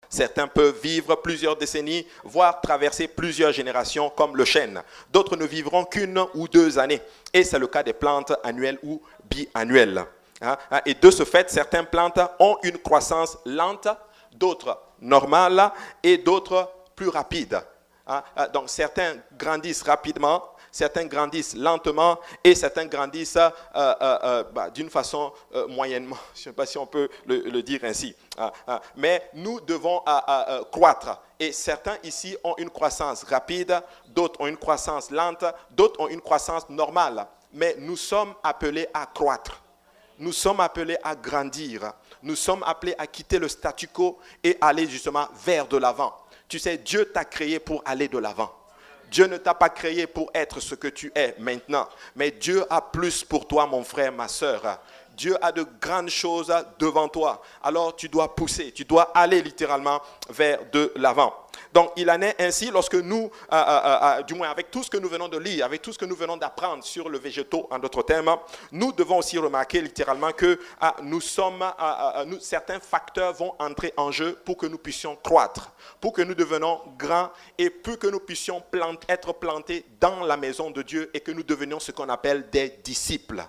Certains peuvent vivre plusieurs décennies, voire traverser plusieurs générations comme le chêne. D'autres ne vivront qu'une ou 2 années. Et c'est le cas des plantes annuelles ou biannuelles. Et de ce fait, certaines plantes ont une croissance lente, d'autres normale et d'autres plus rapides. Donc certains grandissent rapidement, certains grandissent lentement et certains grandissent d'une façon moyennement. Je ne sais pas si on peut le dire ainsi. Mais nous devons croître. Et certains ici ont une croissance rapide, d'autres ont une croissance lente, d'autres ont une croissance normale. Mais nous sommes appelés à croître. Nous sommes appelés à grandir. Nous sommes appelés à quitter le statu quo et aller justement vers de l'avant. Tu sais, Dieu t'a créé pour aller de l'avant. Dieu ne t'a pas créé pour être ce que tu es maintenant. Mais Dieu a plus pour toi, mon frère, ma sœur. Dieu a de grandes choses devant toi. Alors tu dois pousser, tu dois aller littéralement vers de l'avant. Donc il en est ainsi lorsque nous, du moins avec tout ce que nous venons de lire, avec tout ce que nous venons d'apprendre sur le végétaux en d'autres termes, nous devons aussi remarquer littéralement que certains facteurs vont entrer en jeu pour que nous puissions croître, pour que nous devenions grands et pour que nous puissions être plantés dans la maison de Dieu et que nous devenions ce qu'on appelle des disciples.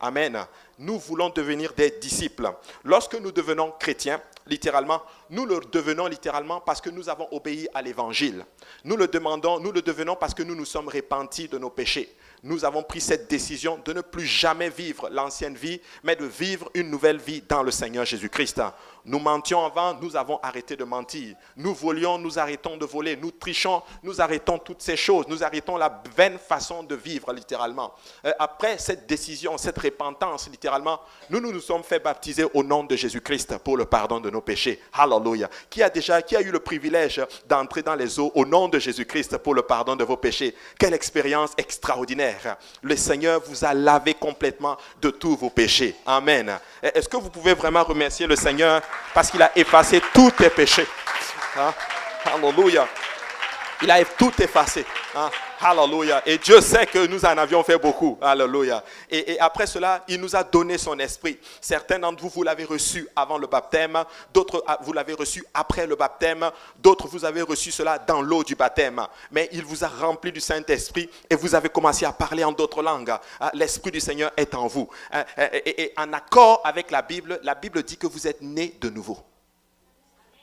Amen. Nous voulons devenir des disciples. Lorsque nous devenons chrétiens, littéralement, nous le devenons littéralement parce que nous avons obéi à l'évangile. Nous le devenons parce que nous nous sommes repentis de nos péchés. Nous avons pris cette décision de ne plus jamais vivre l'ancienne vie, mais de vivre une nouvelle vie dans le Seigneur Jésus-Christ. Nous mentions avant, nous avons arrêté de mentir. Nous volions, nous arrêtons de voler. Nous trichons, nous arrêtons toutes ces choses. Nous arrêtons la vaine façon de vivre, littéralement. Après cette décision, cette repentance, littéralement, nous nous sommes fait baptiser au nom de Jésus-Christ pour le pardon de nos péchés. Hallelujah. Qui a eu le privilège d'entrer dans les eaux au nom de Jésus-Christ pour le pardon de vos péchés? Quelle expérience extraordinaire. Le Seigneur vous a lavé complètement de tous vos péchés. Amen. Est-ce que vous pouvez vraiment remercier le Seigneur parce qu'il a effacé tous tes péchés? Alléluia. Il a tout effacé. Alléluia. Et Dieu sait que nous en avions fait beaucoup. Alléluia. Et après cela, il nous a donné son esprit. Certains d'entre vous, vous l'avez reçu avant le baptême. D'autres, vous l'avez reçu après le baptême. D'autres, vous avez reçu cela dans l'eau du baptême. Mais il vous a rempli du Saint-Esprit et vous avez commencé à parler en d'autres langues. L'Esprit du Seigneur est en vous. Et en accord avec la Bible dit que vous êtes nés de nouveau.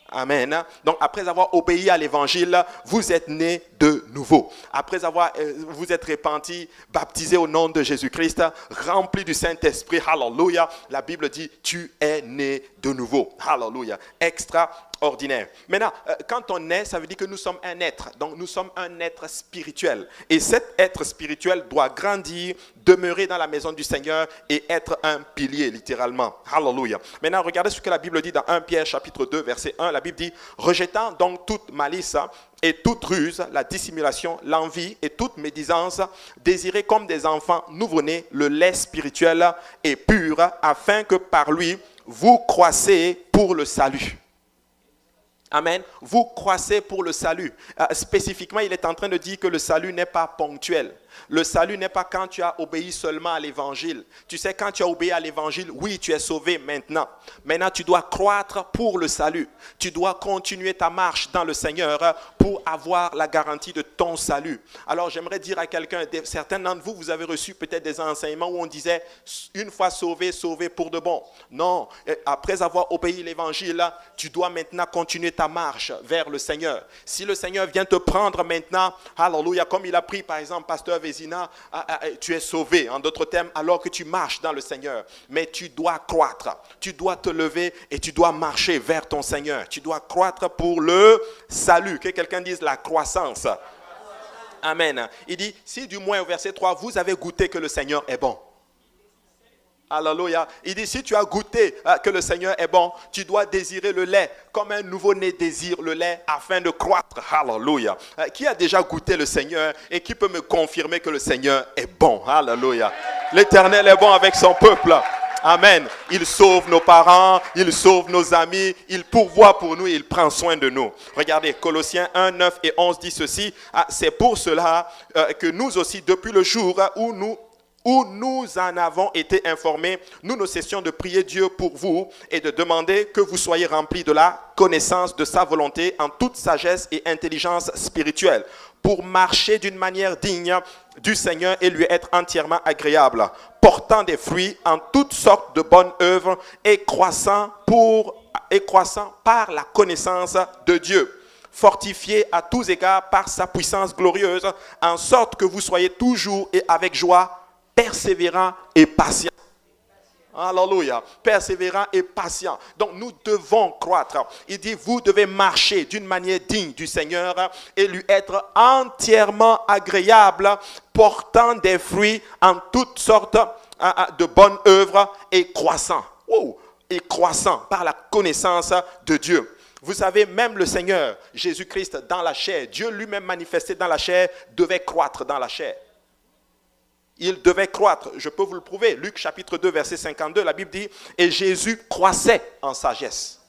Amen. Donc après avoir obéi à l'évangile, vous êtes nés de nouveau. Après avoir, vous êtes repentis, baptisés au nom de Jésus-Christ, remplis du Saint-Esprit. Hallelujah. La Bible dit, tu es né de nouveau. Hallelujah. Extraordinaire. Maintenant, quand on est, ça veut dire que nous sommes un être. Donc nous sommes un être spirituel. Et cet être spirituel doit grandir, demeurer dans la maison du Seigneur et être un pilier, littéralement. Hallelujah. Maintenant, regardez ce que la Bible dit dans 1 Pierre chapitre 2, verset 1. La Bible dit, rejetant donc toute malice et toute ruse, la dissimulation, l'envie et toute médisance, désirez comme des enfants nouveau-nés le lait spirituel et pur, afin que par lui, vous croissez pour le salut. Amen. Vous croissez pour le salut. Spécifiquement, il est en train de dire que le salut n'est pas ponctuel. Le salut n'est pas quand tu as obéi seulement à l'évangile. Tu sais, quand tu as obéi à l'évangile, oui, tu es sauvé maintenant. Maintenant, tu dois croître pour le salut. Tu dois continuer ta marche dans le Seigneur pour avoir la garantie de ton salut. Alors, j'aimerais dire à quelqu'un, certains d'entre vous, vous avez reçu peut-être des enseignements où on disait, une fois sauvé, sauvé pour de bon. Non, après avoir obéi à l'évangile, tu dois maintenant continuer ta marche vers le Seigneur. Si le Seigneur vient te prendre maintenant, alléluia, comme il a pris par exemple Pasteur Vézina, tu es sauvé, en d'autres termes, alors que tu marches dans le Seigneur. Mais tu dois croître, tu dois te lever et tu dois marcher vers ton Seigneur. Tu dois croître pour le salut. Que quelqu'un dise la croissance. Amen. Il dit, si du moins au verset 3, vous avez goûté que le Seigneur est bon. Alléluia. Il dit, si tu as goûté que le Seigneur est bon, tu dois désirer le lait, comme un nouveau-né désire le lait afin de croître. Alléluia. Qui a déjà goûté le Seigneur et qui peut me confirmer que le Seigneur est bon? Alléluia. L'Éternel est bon avec son peuple. Amen. Il sauve nos parents, il sauve nos amis, il pourvoit pour nous et il prend soin de nous. Regardez, Colossiens 1, 9 et 11 dit ceci. C'est pour cela que nous aussi, depuis le jour où où nous en avons été informés, nous ne cessions de prier Dieu pour vous et de demander que vous soyez remplis de la connaissance de sa volonté en toute sagesse et intelligence spirituelle, pour marcher d'une manière digne du Seigneur et lui être entièrement agréable, portant des fruits en toutes sortes de bonnes œuvres et croissant par la connaissance de Dieu, fortifié à tous égards par sa puissance glorieuse, en sorte que vous soyez toujours et avec joie, persévérants et patients. Alléluia. Persévérant et patient. Donc nous devons croître. Il dit, vous devez marcher d'une manière digne du Seigneur et lui être entièrement agréable, portant des fruits en toutes sortes de bonnes œuvres et croissant. Et croissant par la connaissance de Dieu. Vous savez, même le Seigneur, Jésus-Christ dans la chair, Dieu lui-même manifesté dans la chair, devait croître dans la chair. Il devait croître, je peux vous le prouver. Luc chapitre 2, verset 52, la Bible dit, et Jésus croissait en sagesse.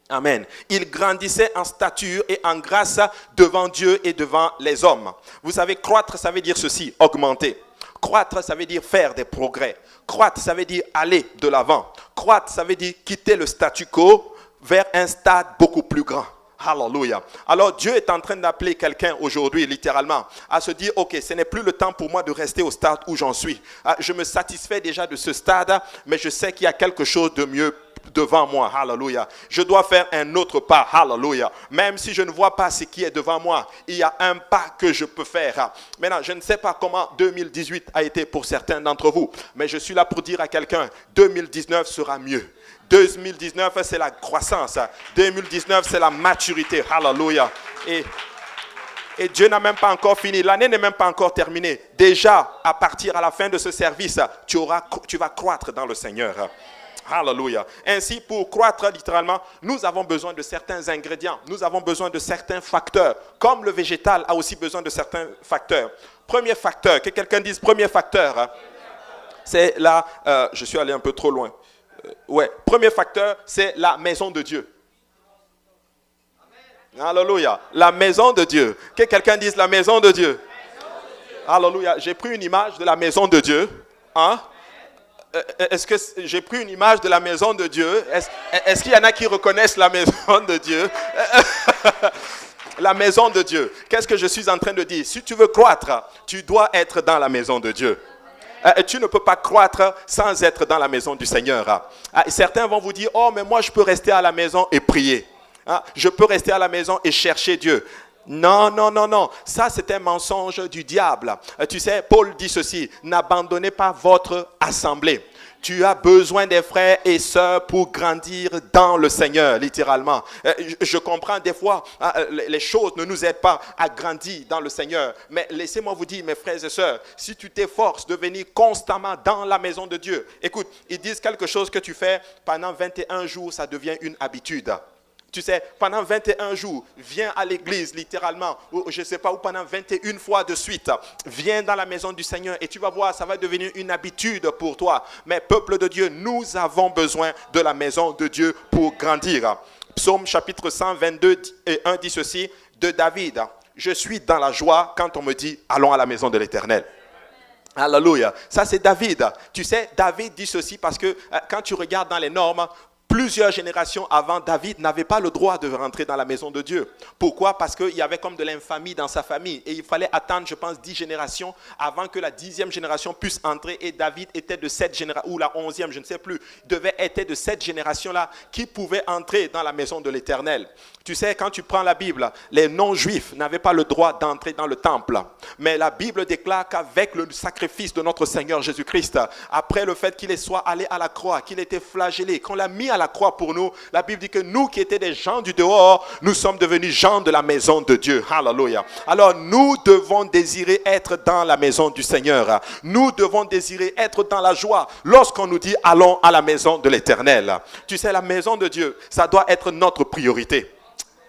Amen. Il grandissait en stature et en grâce devant Dieu et devant les hommes. Vous savez, croître, ça veut dire ceci, augmenter. Croître, ça veut dire faire des progrès. Croître, ça veut dire aller de l'avant. Croître, ça veut dire quitter le statu quo vers un stade beaucoup plus grand. Alléluia. Alors Dieu est en train d'appeler quelqu'un aujourd'hui, littéralement, à se dire, ok, ce n'est plus le temps pour moi de rester au stade où j'en suis. Je me satisfais déjà de ce stade, mais je sais qu'il y a quelque chose de mieux devant moi. Alléluia. Je dois faire un autre pas. Alléluia. Même si je ne vois pas ce qui est devant moi, il y a un pas que je peux faire. Maintenant, je ne sais pas comment 2018 a été pour certains d'entre vous, mais je suis là pour dire à quelqu'un, 2019 sera mieux. 2019, c'est la croissance. 2019, c'est la maturité. Alléluia. Et Dieu n'a même pas encore fini. L'année n'est même pas encore terminée. Déjà, à partir à la fin de ce service, tu vas croître dans le Seigneur. Alléluia. Ainsi, pour croître littéralement, nous avons besoin de certains ingrédients. Nous avons besoin de certains facteurs. Comme le végétal a aussi besoin de certains facteurs. Premier facteur, que quelqu'un dise premier facteur. C'est là, je suis allé un peu trop loin. Premier facteur, c'est la maison de Dieu. Alléluia. La maison de Dieu. Que quelqu'un dise la maison de Dieu. Alléluia. J'ai pris une image de la maison de Dieu. Est-ce que j'ai pris une image de la maison de Dieu? Est-ce qu'il y en a qui reconnaissent la maison de Dieu? La maison de Dieu. Qu'est-ce que je suis en train de dire? Si tu veux croître, tu dois être dans la maison de Dieu. Tu ne peux pas croître sans être dans la maison du Seigneur. Certains vont vous dire, oh mais moi je peux rester à la maison et prier. Je peux rester à la maison et chercher Dieu. Non, non, non, non. Ça, c'est un mensonge du diable. Tu sais, Paul dit ceci, n'abandonnez pas votre assemblée. Tu as besoin des frères et sœurs pour grandir dans le Seigneur, littéralement. Je comprends des fois, les choses ne nous aident pas à grandir dans le Seigneur. Mais laissez-moi vous dire, mes frères et sœurs, si tu t'efforces de venir constamment dans la maison de Dieu, écoute, ils disent quelque chose que tu fais pendant 21 jours, ça devient une habitude. Tu sais, pendant 21 jours, viens à l'église, littéralement, ou je ne sais pas, ou pendant 21 fois de suite, viens dans la maison du Seigneur et tu vas voir, ça va devenir une habitude pour toi. Mais peuple de Dieu, nous avons besoin de la maison de Dieu pour grandir. Psaume chapitre 122 et 1 dit ceci, de David, je suis dans la joie quand on me dit, allons à la maison de l'Éternel. Alléluia. Ça c'est David. Tu sais, David dit ceci parce que quand tu regardes dans les normes, plusieurs générations avant, David n'avait pas le droit de rentrer dans la maison de Dieu. Pourquoi? Parce qu'il y avait comme de l'infamie dans sa famille. Et il fallait attendre, je pense, 10 générations avant que la 10e génération puisse entrer. Et David était de cette génération, ou la 11e, je ne sais plus, était de cette génération-là qui pouvait entrer dans la maison de l'Éternel. Tu sais, quand tu prends la Bible, les non-juifs n'avaient pas le droit d'entrer dans le temple. Mais la Bible déclare qu'avec le sacrifice de notre Seigneur Jésus-Christ, après le fait qu'il soit allé à la croix, qu'il était flagellé, qu'on l'a mis à la croix pour nous, la Bible dit que nous qui étions des gens du dehors, nous sommes devenus gens de la maison de Dieu. Alléluia. Alors nous devons désirer être dans la maison du Seigneur. Nous devons désirer être dans la joie lorsqu'on nous dit allons à la maison de l'Éternel. Tu sais, la maison de Dieu, ça doit être notre priorité.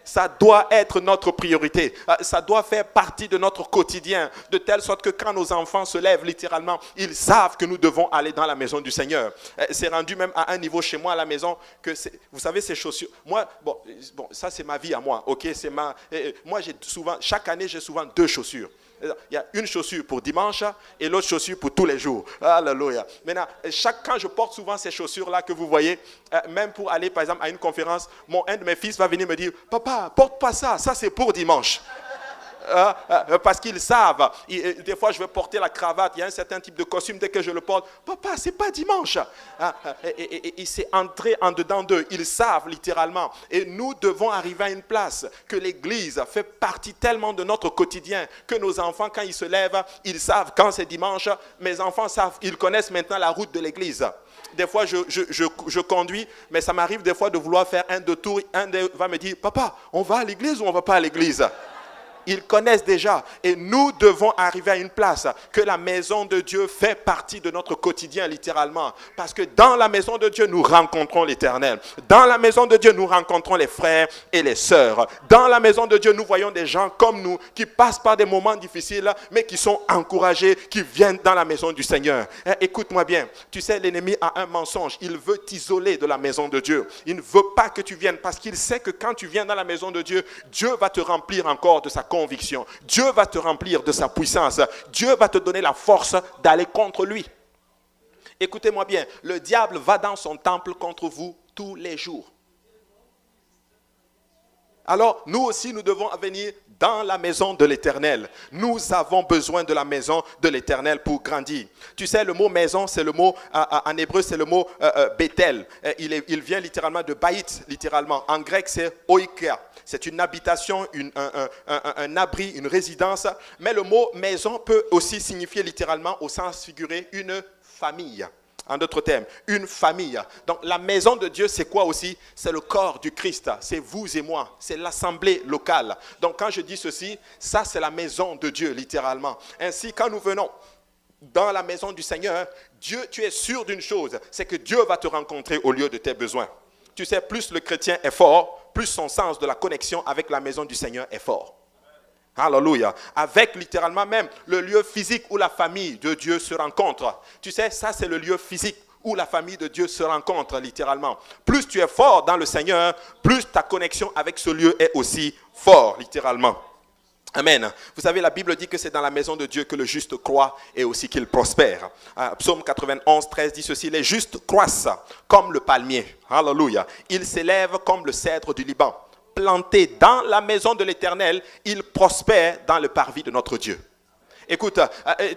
Ça doit être notre priorité. Ça doit faire partie de notre quotidien. De telle sorte que quand nos enfants se lèvent littéralement, ils savent que nous devons aller dans la maison du Seigneur. C'est rendu même à un niveau chez moi à la maison que, vous savez, ces chaussures. Moi, bon, ça c'est ma vie à moi. Ok, moi chaque année j'ai souvent 2 chaussures. Il y a une chaussure pour dimanche et l'autre chaussure pour tous les jours. Alléluia. Maintenant, quand je porte souvent ces chaussures-là que vous voyez, même pour aller par exemple à une conférence, un de mes fils va venir me dire, papa, porte pas ça, ça c'est pour dimanche. Parce qu'ils savent, des fois je vais porter la cravate, il y a un certain type de costume, dès que je le porte, papa c'est pas dimanche, et c'est entré en dedans d'eux, ils savent littéralement, et nous devons arriver à une place que l'église fait partie tellement de notre quotidien, que nos enfants quand ils se lèvent, ils savent quand c'est dimanche, mes enfants savent, ils connaissent maintenant la route de l'église. Des fois, je conduis, mais ça m'arrive des fois de vouloir faire un détour, un d'eux va me dire, papa, on va à l'église ou on va pas à l'église? Ils connaissent déjà et nous devons arriver à une place que la maison de Dieu fait partie de notre quotidien littéralement. Parce que dans la maison de Dieu, nous rencontrons l'Éternel. Dans la maison de Dieu, nous rencontrons les frères et les sœurs. Dans la maison de Dieu, nous voyons des gens comme nous qui passent par des moments difficiles, mais qui sont encouragés, qui viennent dans la maison du Seigneur. Écoute-moi bien, tu sais, l'ennemi a un mensonge. Il veut t'isoler de la maison de Dieu. Il ne veut pas que tu viennes parce qu'il sait que quand tu viens dans la maison de Dieu, Dieu va te remplir encore de sa conviction. Dieu va te remplir de sa puissance. Dieu va te donner la force d'aller contre lui. Écoutez-moi bien, le diable va dans son temple contre vous tous les jours. Alors, nous aussi, nous devons venir dans la maison de l'Éternel. Nous avons besoin de la maison de l'Éternel pour grandir. Tu sais, le mot maison, c'est le mot, en hébreu, c'est le mot Bethel. Il vient littéralement de Baït, littéralement. En grec, c'est oikia. C'est une habitation, un abri, une résidence. Mais le mot maison peut aussi signifier littéralement, au sens figuré, une famille. En d'autres termes, une famille. Donc la maison de Dieu, c'est quoi aussi? C'est le corps du Christ. C'est vous et moi. C'est l'assemblée locale. Donc quand je dis ceci, ça c'est la maison de Dieu, littéralement. Ainsi, quand nous venons dans la maison du Seigneur, Dieu, tu es sûr d'une chose, c'est que Dieu va te rencontrer au lieu de tes besoins. Tu sais, plus le chrétien est fort, plus son sens de la connexion avec la maison du Seigneur est fort. Alléluia. Avec littéralement même le lieu physique où la famille de Dieu se rencontre. Tu sais, ça c'est le lieu physique où la famille de Dieu se rencontre littéralement. Plus tu es fort dans le Seigneur, plus ta connexion avec ce lieu est aussi fort littéralement. Amen. Vous savez, la Bible dit que c'est dans la maison de Dieu que le juste croit et aussi qu'il prospère. Psaume 91, 13 dit ceci, les justes croissent comme le palmier. Alléluia. Ils s'élèvent comme le cèdre du Liban. Plantés dans la maison de l'Éternel, ils prospèrent dans le parvis de notre Dieu. Écoute,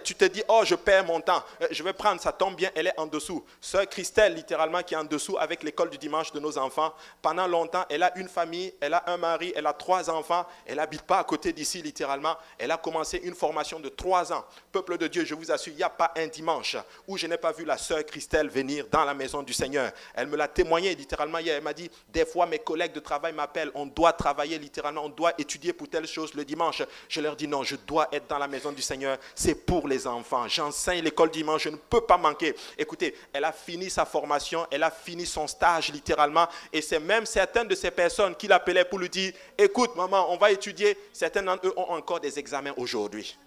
tu te dis, oh, je perds mon temps, je vais prendre, ça tombe bien, elle est en dessous. Sœur Christelle, littéralement, qui est en dessous avec l'école du dimanche de nos enfants, pendant longtemps, elle a une famille, elle a un mari, elle a 3 enfants, elle n'habite pas à côté d'ici, littéralement. Elle a commencé une formation de 3 ans. Peuple de Dieu, je vous assure, il n'y a pas un dimanche où je n'ai pas vu la sœur Christelle venir dans la maison du Seigneur. Elle me l'a témoigné littéralement hier. Elle m'a dit, des fois, mes collègues de travail m'appellent, on doit travailler littéralement, on doit étudier pour telle chose le dimanche. Je leur dis, non, je dois être dans la maison du Seigneur. C'est pour les enfants. J'enseigne l'école dimanche, je ne peux pas manquer. Écoutez, elle a fini sa formation, elle a fini son stage littéralement. Et c'est même certaines de ces personnes qui l'appelaient pour lui dire, écoute maman, on va étudier. Certains d'entre eux ont encore des examens aujourd'hui.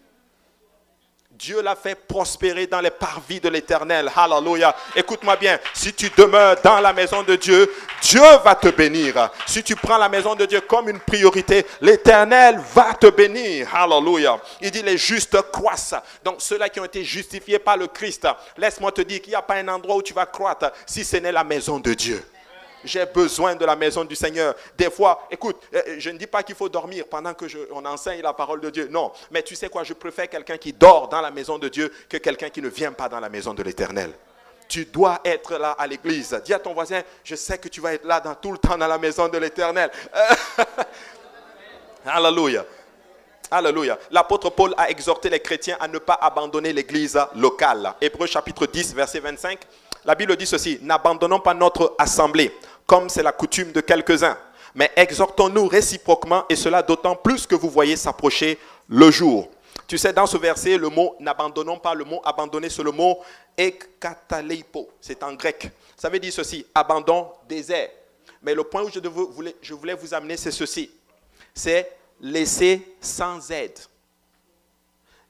Dieu l'a fait prospérer dans les parvis de l'Éternel. Alléluia. Écoute-moi bien. Si tu demeures dans la maison de Dieu, Dieu va te bénir. Si tu prends la maison de Dieu comme une priorité, l'Éternel va te bénir. Alléluia. Il dit les justes croissent. Donc ceux-là qui ont été justifiés par le Christ, laisse-moi te dire qu'il n'y a pas un endroit où tu vas croître si ce n'est la maison de Dieu. J'ai besoin de la maison du Seigneur. Des fois, écoute, je ne dis pas qu'il faut dormir pendant que on enseigne la parole de Dieu. Non, mais tu sais quoi, je préfère quelqu'un qui dort dans la maison de Dieu que quelqu'un qui ne vient pas dans la maison de l'Éternel. Tu dois être là à l'église. Dis à ton voisin, je sais que tu vas être là dans tout le temps dans la maison de l'Éternel. Alléluia. Alléluia. L'apôtre Paul a exhorté les chrétiens à ne pas abandonner l'église locale. Hébreux chapitre 10, verset 25. La Bible dit ceci, n'abandonnons pas notre assemblée, comme c'est la coutume de quelques-uns, mais exhortons-nous réciproquement, et cela d'autant plus que vous voyez s'approcher le jour. Tu sais, dans ce verset, le mot « n'abandonnons pas », le mot « abandonner », c'est le mot « ekataleipo », c'est en grec. Ça veut dire ceci, abandon, désert. Mais le point où je voulais vous amener, c'est ceci, c'est laisser sans aide.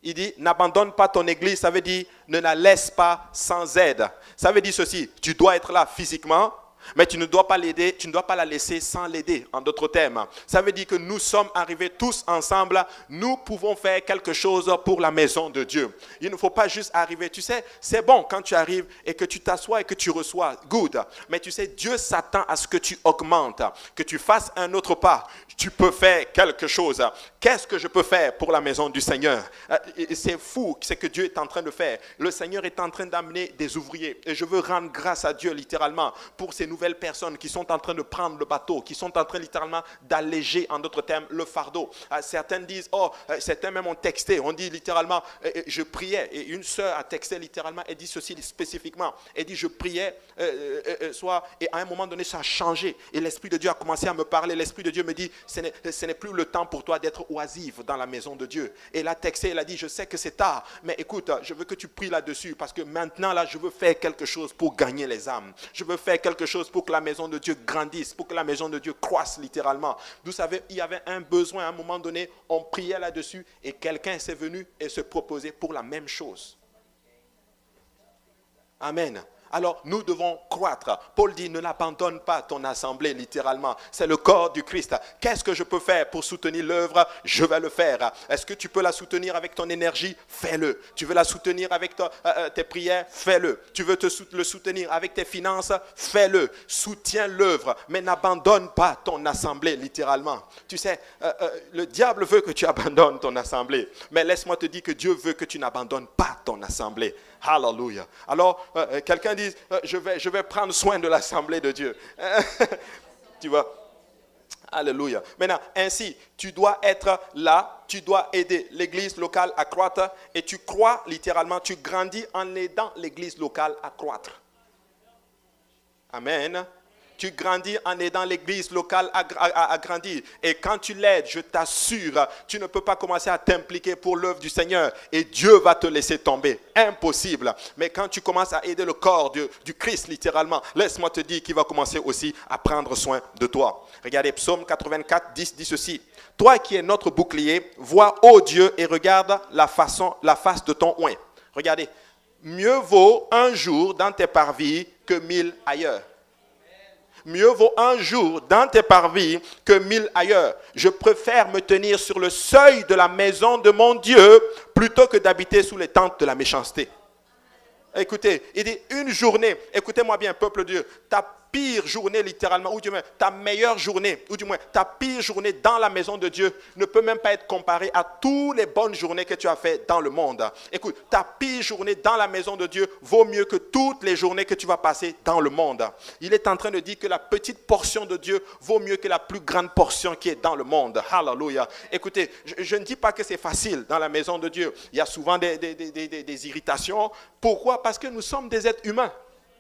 Il dit, n'abandonne pas ton église, ça veut dire, ne la laisse pas sans aide. Ça veut dire ceci, tu dois être là physiquement, Mais tu ne dois pas l'aider, tu ne dois pas la laisser sans l'aider, en d'autres termes. Ça veut dire que nous sommes arrivés tous ensemble, nous pouvons faire quelque chose pour la maison de Dieu. Il ne faut pas juste arriver, tu sais, c'est bon quand tu arrives et que tu t'assois et que tu reçois, good. Mais tu sais, Dieu s'attend à ce que tu augmentes, que tu fasses un autre pas. Tu peux faire quelque chose. Qu'est-ce que je peux faire pour la maison du Seigneur? C'est fou ce que Dieu est en train de faire. Le Seigneur est en train d'amener des ouvriers. Et je veux rendre grâce à Dieu littéralement pour ces nouvelles personnes qui sont en train de prendre le bateau, qui sont en train littéralement d'alléger, en d'autres termes, le fardeau. Certains disent, certains même ont texté, on dit littéralement, je priais. Et une sœur a texté littéralement, elle dit ceci spécifiquement. Elle dit, je priais, et à un moment donné, ça a changé. Et l'Esprit de Dieu a commencé à me parler. L'Esprit de Dieu me dit, ce n'est plus le temps pour toi d'être oisive dans la maison de Dieu. Et elle a texté, elle a dit, je sais que c'est tard, mais écoute, je veux que tu pries là-dessus parce que maintenant, là, je veux faire quelque chose pour gagner les âmes. Je veux faire quelque chose pour que la maison de Dieu grandisse, pour que la maison de Dieu croisse littéralement. Vous savez, il y avait un besoin à un moment donné, on priait là-dessus et quelqu'un s'est venu et se proposait pour la même chose. Amen. Alors, nous devons croître. Paul dit, ne l'abandonne pas ton assemblée, littéralement. C'est le corps du Christ. Qu'est-ce que je peux faire pour soutenir l'œuvre? Je vais le faire. Est-ce que tu peux la soutenir avec ton énergie? Fais-le. Tu veux la soutenir avec tes prières? Fais-le. Tu veux le soutenir avec tes finances? Fais-le. Soutiens l'œuvre, mais n'abandonne pas ton assemblée, littéralement. Tu sais, le diable veut que tu abandonnes ton assemblée, mais laisse-moi te dire que Dieu veut que tu n'abandonnes pas ton assemblée. Hallelujah. Alors, quelqu'un dit, je vais prendre soin de l'assemblée de Dieu. Tu vois? Alléluia. Maintenant, ainsi, tu dois être là, tu dois aider l'église locale à croître et tu crois littéralement, tu grandis en aidant l'église locale à croître. Amen. Tu grandis en aidant l'église locale à grandir. Et quand tu l'aides, je t'assure, tu ne peux pas commencer à t'impliquer pour l'œuvre du Seigneur et Dieu va te laisser tomber. Impossible. Mais quand tu commences à aider le corps du Christ, littéralement, laisse-moi te dire qu'il va commencer aussi à prendre soin de toi. Regardez, Psaume 84, 10 dit ceci. Toi qui es notre bouclier, vois, ô Dieu, et regarde la face de ton oint. Regardez, mieux vaut un jour dans tes parvis que 1000 ailleurs. Mieux vaut un jour dans tes parvis que 1000 ailleurs. Je préfère me tenir sur le seuil de la maison de mon Dieu plutôt que d'habiter sous les tentes de la méchanceté. Écoutez, il dit une journée, écoutez-moi bien, peuple de Dieu, ta pire journée littéralement, ou du moins ta meilleure journée, ou du moins ta pire journée dans la maison de Dieu ne peut même pas être comparée à toutes les bonnes journées que tu as faites dans le monde. Écoute, ta pire journée dans la maison de Dieu vaut mieux que toutes les journées que tu vas passer dans le monde. Il est en train de dire que la petite portion de Dieu vaut mieux que la plus grande portion qui est dans le monde. Hallelujah. Écoutez, je ne dis pas que c'est facile dans la maison de Dieu. Il y a souvent des irritations. Pourquoi? Parce que nous sommes des êtres humains.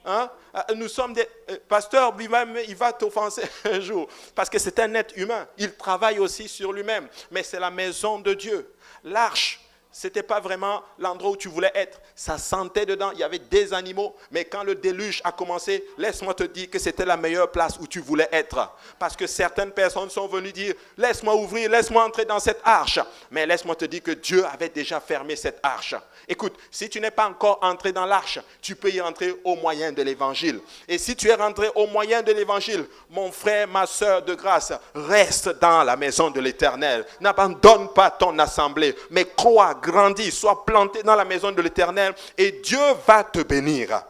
Hein? Nous sommes des... Pasteur, il va t'offenser un jour. Parce que c'est un être humain. Il travaille aussi sur lui-même. Mais c'est la maison de Dieu. L'arche, ce n'était pas vraiment l'endroit où tu voulais être. Ça sentait dedans. Il y avait des animaux. Mais quand le déluge a commencé, laisse-moi te dire que c'était la meilleure place où tu voulais être. Parce que certaines personnes sont venues dire, laisse-moi ouvrir, laisse-moi entrer dans cette arche. Mais laisse-moi te dire que Dieu avait déjà fermé cette arche. Écoute, si tu n'es pas encore entré dans l'arche, tu peux y entrer au moyen de l'évangile. Et si tu es rentré au moyen de l'évangile, mon frère, ma soeur de grâce, reste dans la maison de l'Éternel. N'abandonne pas ton assemblée, mais crois, grandis, sois planté dans la maison de l'Éternel et Dieu va te bénir.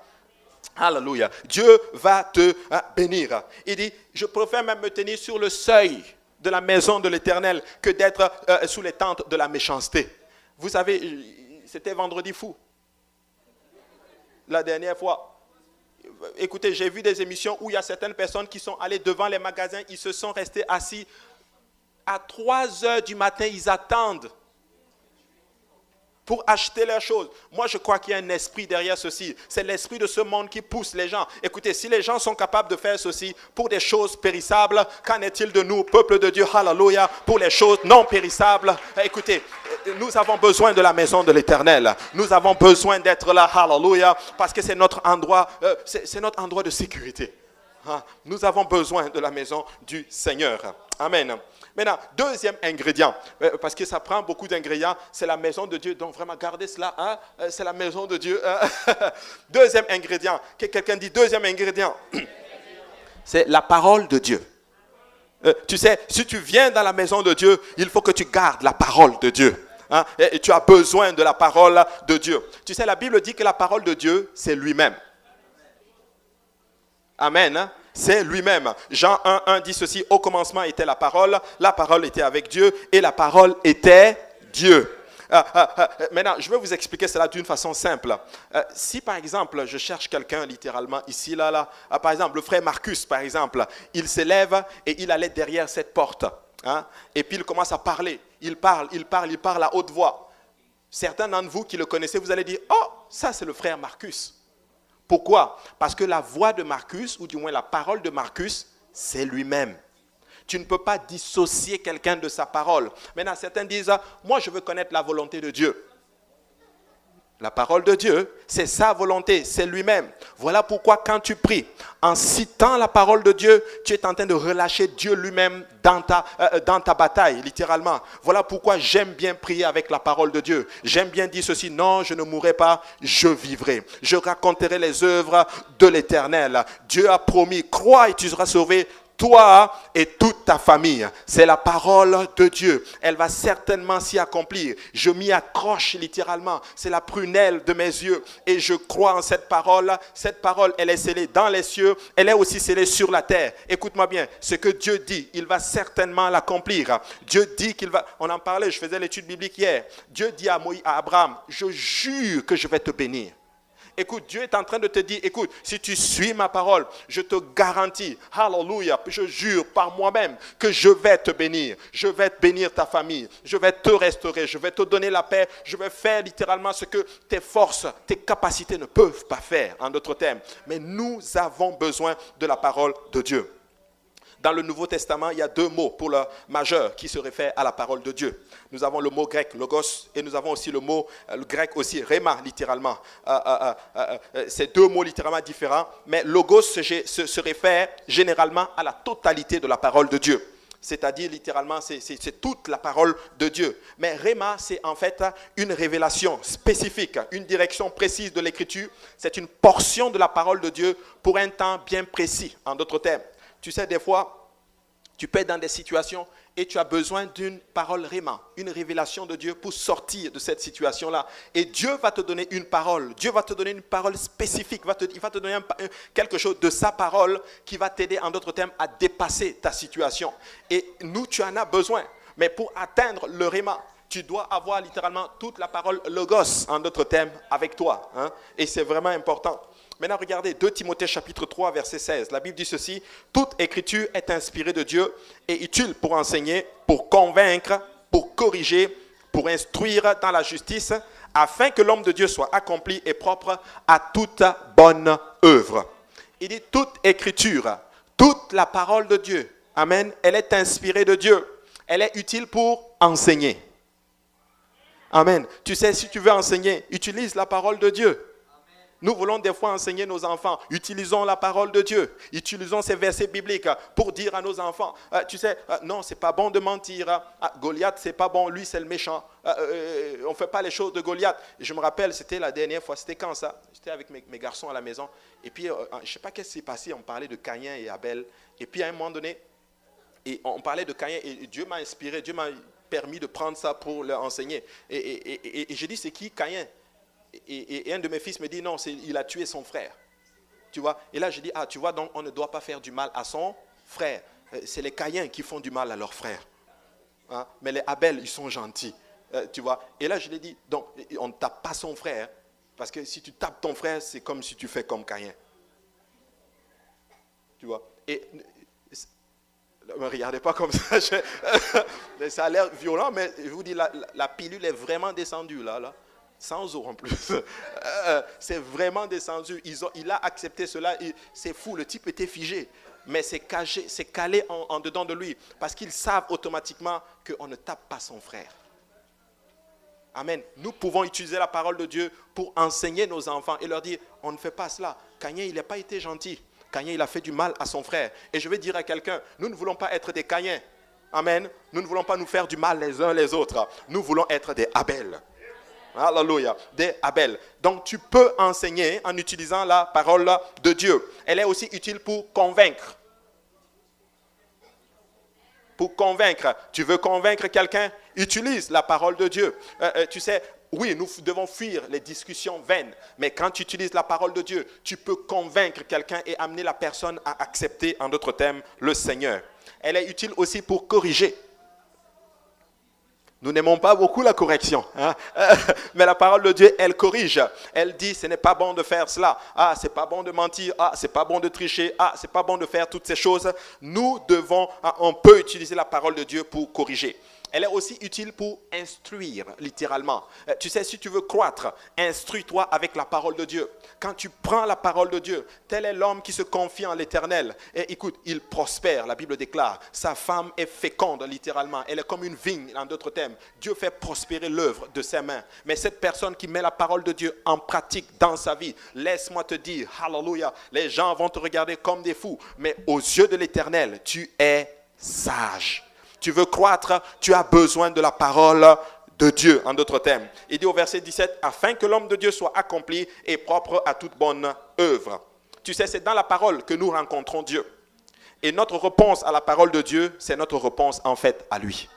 Alléluia. Dieu va te bénir. Il dit, je préfère même me tenir sur le seuil de la maison de l'Éternel que d'être sous les tentes de la méchanceté. Vous savez, c'était vendredi fou. La dernière fois. Écoutez, j'ai vu des émissions où il y a certaines personnes qui sont allées devant les magasins, ils se sont restés assis. À 3 heures du matin, ils attendent pour acheter leurs choses. Moi, je crois qu'il y a un esprit derrière ceci. C'est l'esprit de ce monde qui pousse les gens. Écoutez, si les gens sont capables de faire ceci pour des choses périssables, qu'en est-il de nous, peuple de Dieu, hallelujah, pour les choses non périssables? Écoutez, nous avons besoin de la maison de l'Éternel. Nous avons besoin d'être là, hallelujah, parce que c'est notre endroit, c'est notre endroit de sécurité. Nous avons besoin de la maison du Seigneur. Amen. Maintenant, deuxième ingrédient, parce que ça prend beaucoup d'ingrédients, c'est la maison de Dieu. Donc vraiment, gardez cela, hein? C'est la maison de Dieu. Deuxième ingrédient, que quelqu'un dit deuxième ingrédient. C'est la parole de Dieu. Tu sais, si tu viens dans la maison de Dieu, il faut que tu gardes la parole de Dieu. Hein? Et tu as besoin de la parole de Dieu. Tu sais, la Bible dit que la parole de Dieu, c'est lui-même. Amen. Hein? C'est lui-même. Jean 1:1 dit ceci, au commencement était la parole était avec Dieu et la parole était Dieu. Maintenant, je vais vous expliquer cela d'une façon simple. Si par exemple, je cherche quelqu'un littéralement ici, là, par exemple, le frère Marcus, par exemple, il s'élève et il allait derrière cette porte. Hein, et puis il commence à parler. Il parle à haute voix. Certains d'entre vous qui le connaissez, vous allez dire, oh, ça c'est le frère Marcus. Pourquoi? Parce que la voix de Marcus, ou du moins la parole de Marcus, c'est lui-même. Tu ne peux pas dissocier quelqu'un de sa parole. Maintenant, certains disent, moi je veux connaître la volonté de Dieu. La parole de Dieu, c'est sa volonté, c'est lui-même. Voilà pourquoi quand tu pries, en citant la parole de Dieu, tu es en train de relâcher Dieu lui-même dans ta bataille, littéralement. Voilà pourquoi j'aime bien prier avec la parole de Dieu. J'aime bien dire ceci, non, je ne mourrai pas, je vivrai. Je raconterai les œuvres de l'Éternel. Dieu a promis, crois et tu seras sauvé. Toi et toute ta famille, c'est la parole de Dieu. Elle va certainement s'y accomplir. Je m'y accroche littéralement. C'est la prunelle de mes yeux. Et je crois en cette parole. Cette parole, elle est scellée dans les cieux. Elle est aussi scellée sur la terre. Écoute-moi bien. Ce que Dieu dit, il va certainement l'accomplir. Dieu dit qu'il va... On en parlait, je faisais l'étude biblique hier. Dieu dit à Abraham, je jure que je vais te bénir. Écoute, Dieu est en train de te dire, écoute, si tu suis ma parole, je te garantis, hallelujah, je jure par moi-même que je vais te bénir. Je vais bénir ta famille. Je vais te restaurer. Je vais te donner la paix. Je vais faire littéralement ce que tes forces, tes capacités ne peuvent pas faire, en d'autres termes. Mais nous avons besoin de la parole de Dieu. Dans le Nouveau Testament, il y a deux mots pour le majeur qui se réfèrent à la parole de Dieu. Nous avons le mot grec, logos, et nous avons aussi le mot le grec aussi, rhéma, littéralement. C'est deux mots littéralement différents, mais logos se réfère généralement à la totalité de la parole de Dieu. C'est-à-dire, littéralement, c'est toute la parole de Dieu. Mais rhéma, c'est en fait une révélation spécifique, une direction précise de l'Écriture. C'est une portion de la parole de Dieu pour un temps bien précis, en d'autres termes. Tu sais, des fois, tu peux être dans des situations et tu as besoin d'une parole rhéma, une révélation de Dieu pour sortir de cette situation-là. Et Dieu va te donner une parole. Dieu va te donner une parole spécifique. Il va te donner quelque chose de sa parole qui va t'aider, en d'autres termes, à dépasser ta situation. Et nous, tu en as besoin. Mais pour atteindre le rhéma, tu dois avoir littéralement toute la parole logos, en d'autres termes, avec toi. Hein? Et c'est vraiment important. Maintenant, regardez 2 Timothée chapitre 3, verset 16. La Bible dit ceci, « Toute écriture est inspirée de Dieu et utile pour enseigner, pour convaincre, pour corriger, pour instruire dans la justice, afin que l'homme de Dieu soit accompli et propre à toute bonne œuvre. » Il dit « Toute écriture, toute la parole de Dieu, amen, elle est inspirée de Dieu. Elle est utile pour enseigner. » Amen. Tu sais, si tu veux enseigner, utilise la parole de Dieu. Nous voulons des fois enseigner nos enfants. Utilisons la parole de Dieu. Utilisons ces versets bibliques pour dire à nos enfants, tu sais, non, c'est pas bon de mentir. Goliath, c'est pas bon, lui, c'est le méchant. On ne fait pas les choses de Goliath. Je me rappelle, c'était la dernière fois, c'était quand ça? J'étais avec mes garçons à la maison. Et puis, je ne sais pas qu'est-ce qui s'est passé. On parlait de Caïn et Abel. Et puis, à un moment donné, on parlait de Caïn et Dieu m'a inspiré. Dieu m'a permis de prendre ça pour leur enseigner. Et j'ai dit, c'est qui Caïn? Et un de mes fils me dit, non, il a tué son frère. Tu vois? Et là, je dis, tu vois, donc on ne doit pas faire du mal à son frère. C'est les Caïns qui font du mal à leur frère. Hein? Mais les Abel, ils sont gentils. Tu vois? Et là, je lui ai dit, donc, on ne tape pas son frère. Parce que si tu tapes ton frère, c'est comme si tu fais comme Caïn. Tu vois? Et ne me regardez pas comme ça. Ça a l'air violent, mais je vous dis, la pilule est vraiment descendue là. Sans eau en plus. C'est vraiment descendu. Il a accepté cela. C'est fou, le type était figé. Mais c'est calé en dedans de lui. Parce qu'ils savent automatiquement qu'on ne tape pas son frère. Amen. Nous pouvons utiliser la parole de Dieu pour enseigner nos enfants et leur dire, on ne fait pas cela. Caïn, il n'a pas été gentil. Caïn, il a fait du mal à son frère. Et je vais dire à quelqu'un, nous ne voulons pas être des Caïns. Amen. Nous ne voulons pas nous faire du mal les uns les autres. Nous voulons être des Abel. Alléluia, des Abel. Donc tu peux enseigner en utilisant la parole de Dieu. Elle est aussi utile pour convaincre. pour convaincre. Tu veux convaincre quelqu'un? Utilise la parole de Dieu. Tu sais, oui, nous devons fuir les discussions vaines, mais quand tu utilises la parole de Dieu, tu peux convaincre quelqu'un et amener la personne à accepter, en d'autres termes, le Seigneur. Elle est utile aussi pour corriger. Nous n'aimons pas beaucoup la correction, hein? Mais la parole de Dieu, elle corrige. Elle dit, ce n'est pas bon de faire cela. Ah, c'est pas bon de mentir. Ah, c'est pas bon de tricher. Ah, c'est pas bon de faire toutes ces choses. Nous devons, on peut utiliser la parole de Dieu pour corriger. Elle est aussi utile pour instruire, littéralement. Tu sais, si tu veux croître, instruis-toi avec la parole de Dieu. Quand tu prends la parole de Dieu, tel est l'homme qui se confie en l'Éternel. Et écoute, il prospère, la Bible déclare. Sa femme est féconde, littéralement. Elle est comme une vigne, en d'autres termes. Dieu fait prospérer l'œuvre de ses mains. Mais cette personne qui met la parole de Dieu en pratique dans sa vie, laisse-moi te dire, hallelujah, les gens vont te regarder comme des fous. Mais aux yeux de l'Éternel, tu es sage. Tu veux croître, tu as besoin de la parole de Dieu, en d'autres termes. Il dit au verset 17, afin que l'homme de Dieu soit accompli et propre à toute bonne œuvre. Tu sais, c'est dans la parole que nous rencontrons Dieu. Et notre réponse à la parole de Dieu, c'est notre réponse en fait à lui.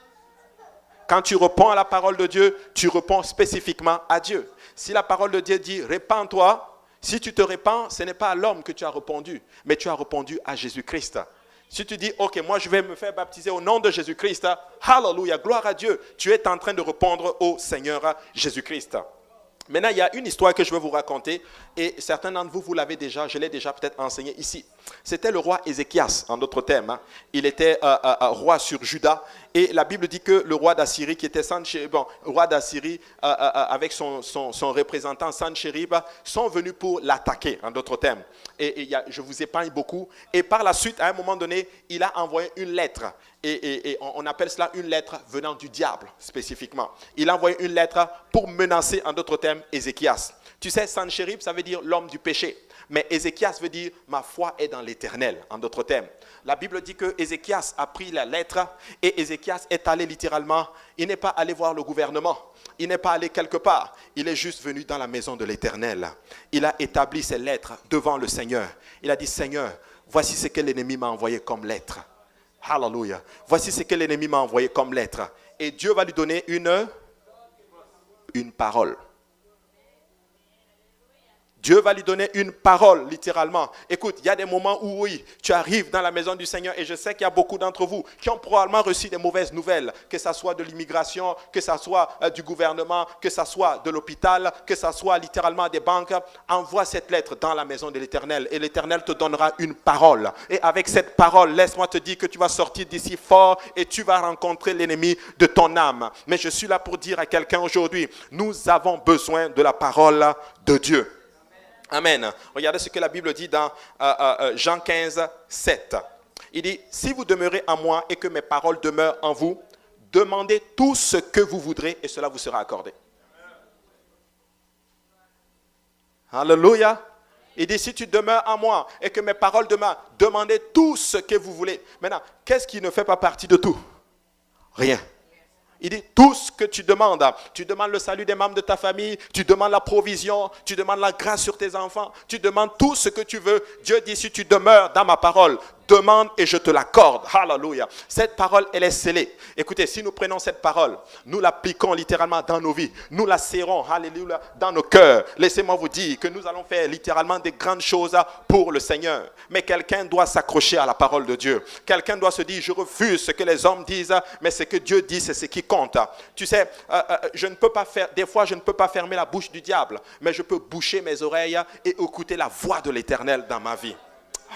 Quand tu réponds à la parole de Dieu, tu réponds spécifiquement à Dieu. Si la parole de Dieu dit, répands-toi, si tu te répands, ce n'est pas à l'homme que tu as répondu, mais tu as répondu à Jésus-Christ. Si tu dis, ok, moi je vais me faire baptiser au nom de Jésus-Christ, hallelujah, gloire à Dieu, tu es en train de répondre au Seigneur Jésus-Christ. Maintenant, il y a une histoire que je vais vous raconter et certains d'entre vous, vous l'avez déjà, je l'ai déjà peut-être enseigné ici. C'était le roi Ézéchias, en d'autres termes. Hein. Il était roi sur Juda et la Bible dit que le roi d'Assyrie, qui était roi d'Assyrie avec son représentant Sanchérib, sont venus pour l'attaquer, en d'autres termes. Et je vous épargne beaucoup. Et par la suite, à un moment donné, il a envoyé une lettre. Et on appelle cela une lettre venant du diable, spécifiquement. Il a envoyé une lettre pour menacer, en d'autres termes, Ézéchias. Tu sais, Sanchérib, ça veut dire l'homme du péché. Mais Ézéchias veut dire ma foi est dans l'Éternel, en d'autres termes. La Bible dit que Ézéchias a pris la lettre et Ézéchias est allé littéralement. Il n'est pas allé voir le gouvernement. Il n'est pas allé quelque part. Il est juste venu dans la maison de l'Éternel. Il a établi ses lettres devant le Seigneur. Il a dit, Seigneur, voici ce que l'ennemi m'a envoyé comme lettre. Hallelujah. Voici ce que l'ennemi m'a envoyé comme lettre. Et Dieu va lui donner une parole. Dieu va lui donner une parole, littéralement. Écoute, il y a des moments où, oui, tu arrives dans la maison du Seigneur et je sais qu'il y a beaucoup d'entre vous qui ont probablement reçu des mauvaises nouvelles, que ce soit de l'immigration, que ce soit du gouvernement, que ce soit de l'hôpital, que ce soit littéralement des banques. Envoie cette lettre dans la maison de l'Éternel et l'Éternel te donnera une parole. Et avec cette parole, laisse-moi te dire que tu vas sortir d'ici fort et tu vas rencontrer l'ennemi de ton âme. Mais je suis là pour dire à quelqu'un aujourd'hui, nous avons besoin de la parole de Dieu. Amen. Regardez ce que la Bible dit dans Jean 15, 7. Il dit, si vous demeurez en moi et que mes paroles demeurent en vous, demandez tout ce que vous voudrez et cela vous sera accordé. Alléluia. Il dit, si tu demeures en moi et que mes paroles demeurent, demandez tout ce que vous voulez. Maintenant, qu'est-ce qui ne fait pas partie de tout? Rien. Il dit, tout ce que tu demandes le salut des membres de ta famille, tu demandes la provision, tu demandes la grâce sur tes enfants, tu demandes tout ce que tu veux. Dieu dit, si tu demeures dans ma parole, demande et je te l'accorde. Hallelujah. Cette parole, elle est scellée. Écoutez, si nous prenons cette parole, nous l'appliquons littéralement dans nos vies, nous la serrons, hallelujah, dans nos cœurs. Laissez-moi vous dire que nous allons faire littéralement des grandes choses pour le Seigneur. Mais quelqu'un doit s'accrocher à la parole de Dieu. Quelqu'un doit se dire, je refuse ce que les hommes disent, mais ce que Dieu dit, c'est ce qui compte. Tu sais, je ne peux pas faire, des fois, je ne peux pas fermer la bouche du diable, mais je peux boucher mes oreilles et écouter la voix de l'Éternel dans ma vie.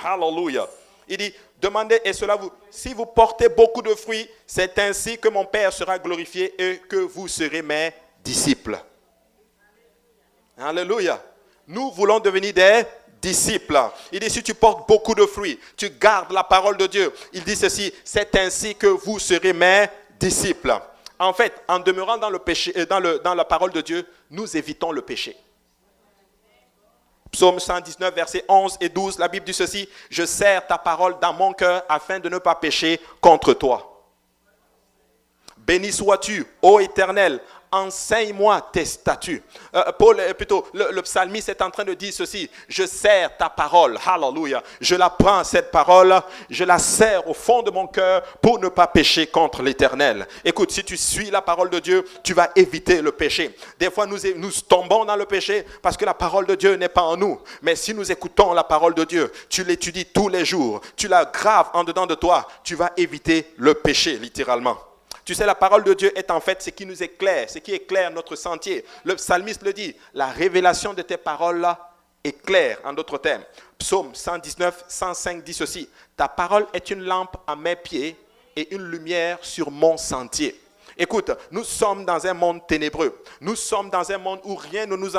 Hallelujah. Il dit, demandez et cela vous, si vous portez beaucoup de fruits, c'est ainsi que mon Père sera glorifié et que vous serez mes disciples. Alléluia. Nous voulons devenir des disciples. Il dit, si tu portes beaucoup de fruits, tu gardes la parole de Dieu. Il dit ceci, c'est ainsi que vous serez mes disciples. En fait, en demeurant dans le péché, dans la parole de Dieu, nous évitons le péché. Psaume 119, versets 11 et 12, la Bible dit ceci, « Je serre ta parole dans mon cœur afin de ne pas pécher contre toi. Béni sois-tu, ô Éternel, enseigne-moi tes statuts. Le psalmiste est en train de dire ceci, je serre ta parole, hallelujah, je la prends cette parole, je la serre au fond de mon cœur pour ne pas pécher contre l'Éternel. Écoute, si tu suis la parole de Dieu, tu vas éviter le péché. Des fois, nous tombons dans le péché parce que la parole de Dieu n'est pas en nous. Mais si nous écoutons la parole de Dieu, tu l'étudies tous les jours, tu la graves en dedans de toi, tu vas éviter le péché, littéralement. Tu sais, la parole de Dieu est en fait ce qui nous éclaire, ce qui éclaire notre sentier. Le psalmiste le dit, la révélation de tes paroles-là éclaire, en d'autres termes. Psaume 119, 105 dit ceci, ta parole est une lampe à mes pieds et une lumière sur mon sentier. Écoute, nous sommes dans un monde ténébreux. Nous sommes dans un monde où rien ne nous...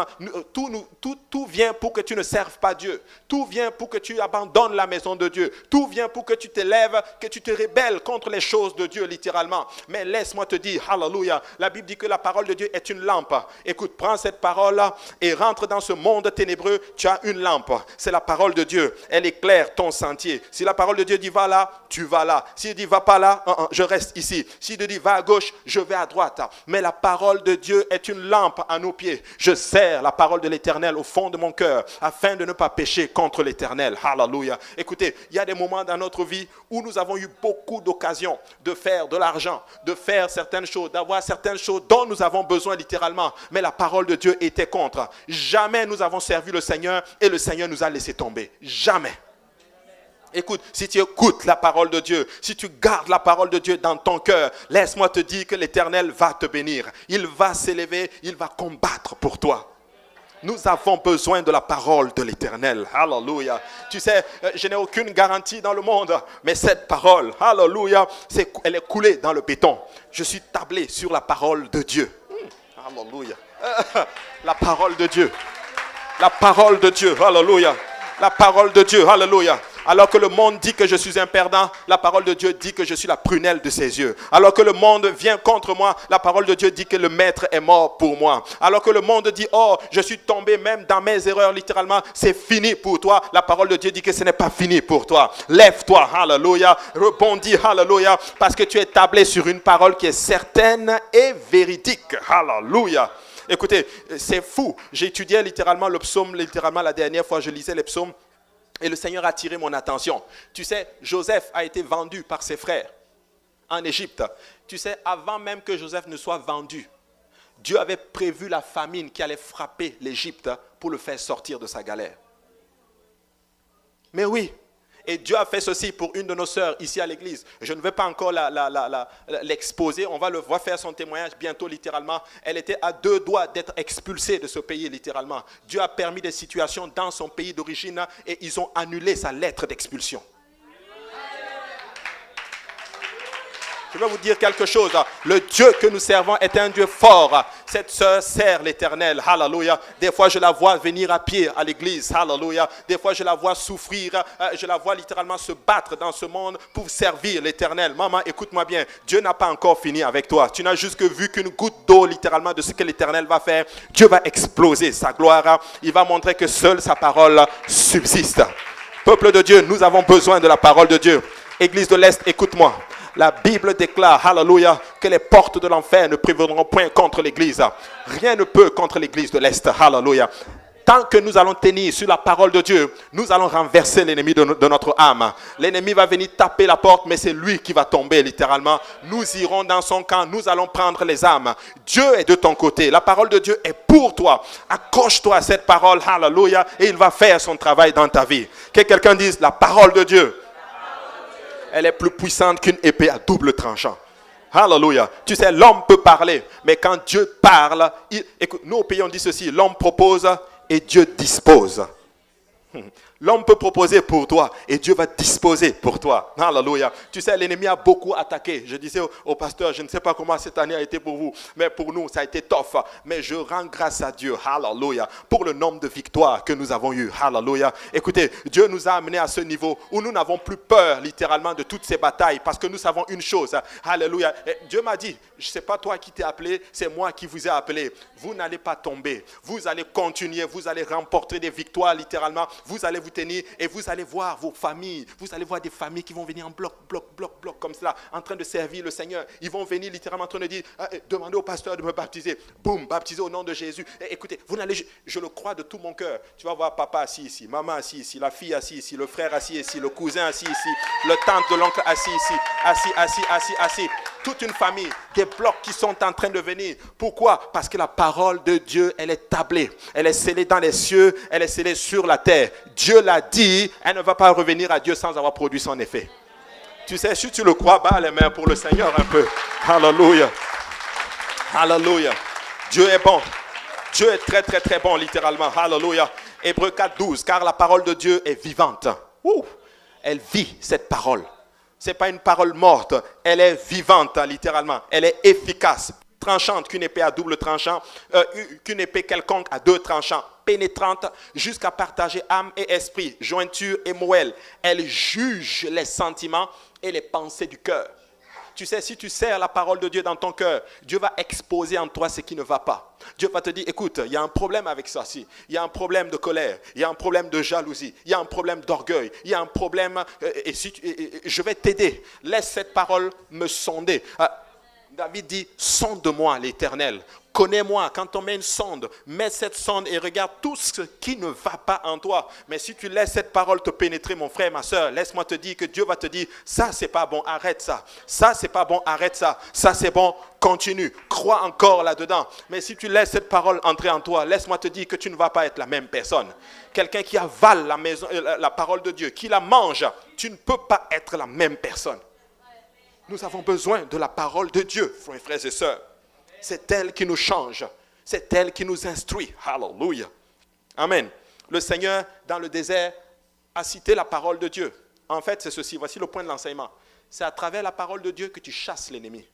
Tout vient pour que tu ne serves pas Dieu. Tout vient pour que tu abandonnes la maison de Dieu. Tout vient pour que tu t'élèves, que tu te rebelles contre les choses de Dieu, littéralement. Mais laisse-moi te dire, hallelujah, la Bible dit que la parole de Dieu est une lampe. Écoute, prends cette parole et rentre dans ce monde ténébreux. Tu as une lampe. C'est la parole de Dieu. Elle éclaire ton sentier. Si la parole de Dieu dit va là, tu vas là. S'il dit va pas là, je reste ici. S'il te dit va à gauche, je vais à droite. Mais la parole de Dieu est une lampe à nos pieds. Je serre la parole de l'Éternel au fond de mon cœur afin de ne pas pécher contre l'Éternel. Hallelujah. Écoutez, il y a des moments dans notre vie où nous avons eu beaucoup d'occasions de faire de l'argent, de faire certaines choses, d'avoir certaines choses dont nous avons besoin littéralement. Mais la parole de Dieu était contre. Jamais nous avons servi le Seigneur et le Seigneur nous a laissé tomber. Jamais. Écoute, si tu écoutes la parole de Dieu, si tu gardes la parole de Dieu dans ton cœur, laisse-moi te dire que l'Éternel va te bénir. Il va s'élever, il va combattre pour toi. Nous avons besoin de la parole de l'Éternel. Alléluia. Tu sais, je n'ai aucune garantie dans le monde, mais cette parole, alléluia, elle est coulée dans le béton. Je suis tablé sur la parole de Dieu. Alléluia. La parole de Dieu. La parole de Dieu. Alléluia. La parole de Dieu. Alléluia. Alors que le monde dit que je suis un perdant, la parole de Dieu dit que je suis la prunelle de ses yeux. Alors que le monde vient contre moi, la parole de Dieu dit que le maître est mort pour moi. Alors que le monde dit, oh, je suis tombé même dans mes erreurs, littéralement, c'est fini pour toi. La parole de Dieu dit que ce n'est pas fini pour toi. Lève-toi, hallelujah, rebondis, hallelujah, parce que tu es tablé sur une parole qui est certaine et véridique. Hallelujah. Écoutez, c'est fou. J'ai étudié littéralement le psaume, littéralement la dernière fois, je lisais les psaumes. Et le Seigneur a attiré mon attention. Tu sais, Joseph a été vendu par ses frères en Égypte. Tu sais, avant même que Joseph ne soit vendu, Dieu avait prévu la famine qui allait frapper l'Égypte pour le faire sortir de sa galère. Mais oui, et Dieu a fait ceci pour une de nos sœurs ici à l'église. Je ne vais pas encore l'exposer, on va faire son témoignage bientôt littéralement. Elle était à 2 doigts d'être expulsée de ce pays littéralement. Dieu a permis des situations dans son pays d'origine et ils ont annulé sa lettre d'expulsion. Je vais vous dire quelque chose. Le Dieu que nous servons est un Dieu fort. Cette sœur sert l'Éternel. Hallelujah. Des fois, je la vois venir à pied à l'église. Hallelujah. Des fois, je la vois souffrir. Je la vois littéralement se battre dans ce monde pour servir l'Éternel. Maman, écoute-moi bien. Dieu n'a pas encore fini avec toi. Tu n'as juste que vu qu'une goutte d'eau, littéralement, de ce que l'Éternel va faire. Dieu va exploser sa gloire. Il va montrer que seule sa parole subsiste. Peuple de Dieu, nous avons besoin de la parole de Dieu. Église de l'Est, écoute-moi. La Bible déclare, hallelujah, que les portes de l'enfer ne prévaudront point contre l'église. Rien ne peut contre l'église de l'Est, hallelujah. Tant que nous allons tenir sur la parole de Dieu, nous allons renverser l'ennemi de notre âme. L'ennemi va venir taper la porte, mais c'est lui qui va tomber littéralement. Nous irons dans son camp, nous allons prendre les âmes. Dieu est de ton côté, la parole de Dieu est pour toi. Accroche-toi à cette parole, hallelujah, et il va faire son travail dans ta vie. Que quelqu'un dise, la parole de Dieu, elle est plus puissante qu'une épée à double tranchant. Hallelujah. Tu sais, l'homme peut parler, mais quand Dieu parle, écoute, nous au pays on dit ceci, l'homme propose et Dieu dispose. L'homme peut proposer pour toi et Dieu va disposer pour toi. Hallelujah. Tu sais, l'ennemi a beaucoup attaqué. Je disais au pasteur, je ne sais pas comment cette année a été pour vous, mais pour nous, ça a été tough. Mais je rends grâce à Dieu, hallelujah, pour le nombre de victoires que nous avons eues. Hallelujah. Écoutez, Dieu nous a amenés à ce niveau où nous n'avons plus peur, littéralement, de toutes ces batailles parce que nous savons une chose. Hallelujah. Et Dieu m'a dit, je ne sais pas toi qui t'es appelé, c'est moi qui vous ai appelé. Vous n'allez pas tomber. Vous allez continuer, vous allez remporter des victoires, littéralement. Vous allez vous vous tenir et vous allez voir vos familles. Vous allez voir des familles qui vont venir en bloc, comme cela, en train de servir le Seigneur. Ils vont venir littéralement en train de dire, demandez au pasteur de me baptiser. Boum, baptisé au nom de Jésus. Et écoutez, vous n'allez, je le crois de tout mon cœur. Tu vas voir papa assis ici, maman assis ici, la fille assis ici, le frère assis ici, le cousin assis ici, le tante de l'oncle assis ici, assis. Toute une famille, des blocs qui sont en train de venir. Pourquoi? Parce que la parole de Dieu, elle est tablée. Elle est scellée dans les cieux, elle est scellée sur la terre. Dieu l'a dit, elle ne va pas revenir à Dieu sans avoir produit son effet. Tu sais, si tu le crois, bats les mains pour le Seigneur un peu. Alléluia. Alléluia. Dieu est bon. Dieu est très, très, très bon, littéralement. Alléluia. Hébreux 4, 12. Car la parole de Dieu est vivante. Elle vit, cette parole. Ce n'est pas une parole morte. Elle est vivante, littéralement. Elle est efficace. Tranchante qu'une épée à double tranchant. Qu'une épée quelconque à deux tranchants. Pénétrante jusqu'à partager âme et esprit. Jointure et moelle. Elle juge les sentiments et les pensées du cœur. Tu sais, si tu serres la parole de Dieu dans ton cœur, Dieu va exposer en toi ce qui ne va pas. Dieu va te dire, écoute, il y a un problème avec ça. Il y a un problème de colère, il y a un problème de jalousie, il y a un problème d'orgueil, il y a un problème, je vais t'aider. Laisse cette parole me sonder. David dit, sonde-moi l'Éternel. Connais-moi. Quand on met une sonde, mets cette sonde et regarde tout ce qui ne va pas en toi. Mais si tu laisses cette parole te pénétrer, mon frère, ma soeur, laisse-moi te dire que Dieu va te dire, ça c'est pas bon, arrête ça. Ça c'est pas bon, arrête ça. Ça c'est bon, continue. Crois encore là-dedans. Mais si tu laisses cette parole entrer en toi, laisse-moi te dire que tu ne vas pas être la même personne. Quelqu'un qui avale la parole de Dieu, qui la mange, tu ne peux pas être la même personne. Nous avons besoin de la parole de Dieu, frères et sœurs. C'est elle qui nous change. C'est elle qui nous instruit. Alléluia. Amen. Le Seigneur, dans le désert, a cité la parole de Dieu. En fait, c'est ceci. Voici le point de l'enseignement. C'est à travers la parole de Dieu que tu chasses l'ennemi.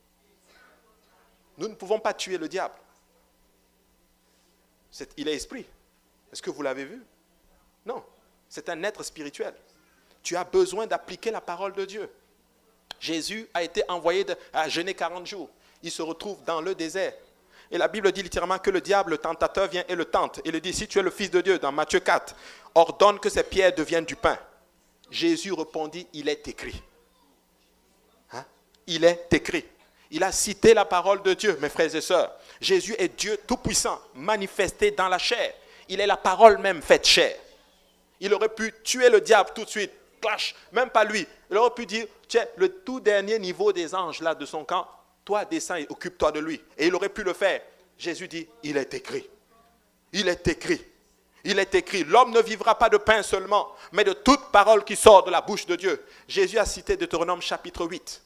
Nous ne pouvons pas tuer le diable. Il est esprit. Est-ce que vous l'avez vu? Non. C'est un être spirituel. Tu as besoin d'appliquer la parole de Dieu. Jésus a été envoyé à jeûner 40 jours. Il se retrouve dans le désert. Et la Bible dit littéralement que le diable, le tentateur, vient et le tente. Il dit, si tu es le Fils de Dieu, dans Matthieu 4, ordonne que ces pierres deviennent du pain. Jésus répondit, il est écrit. Il est écrit. Il a cité la parole de Dieu, mes frères et sœurs. Jésus est Dieu tout-puissant, manifesté dans la chair. Il est la parole même faite chair. Il aurait pu tuer le diable tout de suite. Clash, même pas lui. Il aurait pu dire, tiens, le tout dernier niveau des anges là de son camp, toi descends et occupe-toi de lui. Et il aurait pu le faire. Jésus dit, il est écrit. Il est écrit. Il est écrit, l'homme ne vivra pas de pain seulement, mais de toute parole qui sort de la bouche de Dieu. Jésus a cité Deutéronome chapitre 8.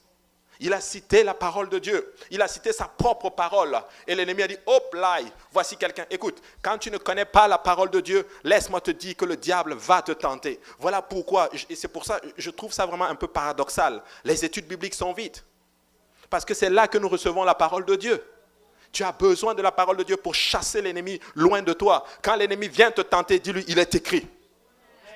Il a cité la parole de Dieu. Il a cité sa propre parole. Et l'ennemi a dit, hop là, voici quelqu'un. Écoute, quand tu ne connais pas la parole de Dieu, laisse-moi te dire que le diable va te tenter. Voilà pourquoi, et c'est pour ça, je trouve ça vraiment un peu paradoxal. Les études bibliques sont vides. Parce que c'est là que nous recevons la parole de Dieu. Tu as besoin de la parole de Dieu pour chasser l'ennemi loin de toi. Quand l'ennemi vient te tenter, dis-lui, il est écrit.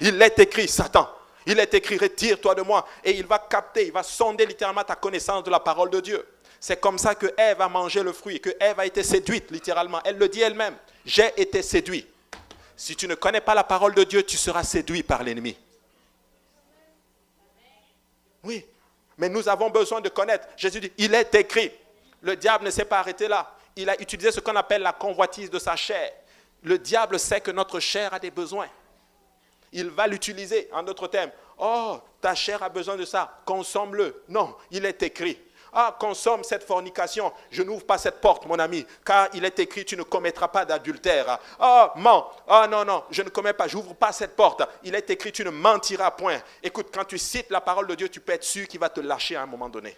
Il est écrit, Satan. Il est écrit, retire-toi de moi. Et il va capter, il va sonder littéralement ta connaissance de la parole de Dieu. C'est comme ça que Ève a mangé le fruit, que Ève a été séduite littéralement. Elle le dit elle-même, j'ai été séduit. Si tu ne connais pas la parole de Dieu, tu seras séduit par l'ennemi. Oui, mais nous avons besoin de connaître. Jésus dit, il est écrit. Le diable ne s'est pas arrêté là. Il a utilisé ce qu'on appelle la convoitise de sa chair. Le diable sait que notre chair a des besoins. Il va l'utiliser, en d'autres termes. Oh, ta chair a besoin de ça, consomme-le. Non, il est écrit. Ah, consomme cette fornication. Je n'ouvre pas cette porte, mon ami, car il est écrit, tu ne commettras pas d'adultère. Oh, mens. Oh, non, je ne commets pas, je n'ouvre pas cette porte. Il est écrit, tu ne mentiras point. Écoute, quand tu cites la parole de Dieu, tu peux être sûr qu'il va te lâcher à un moment donné.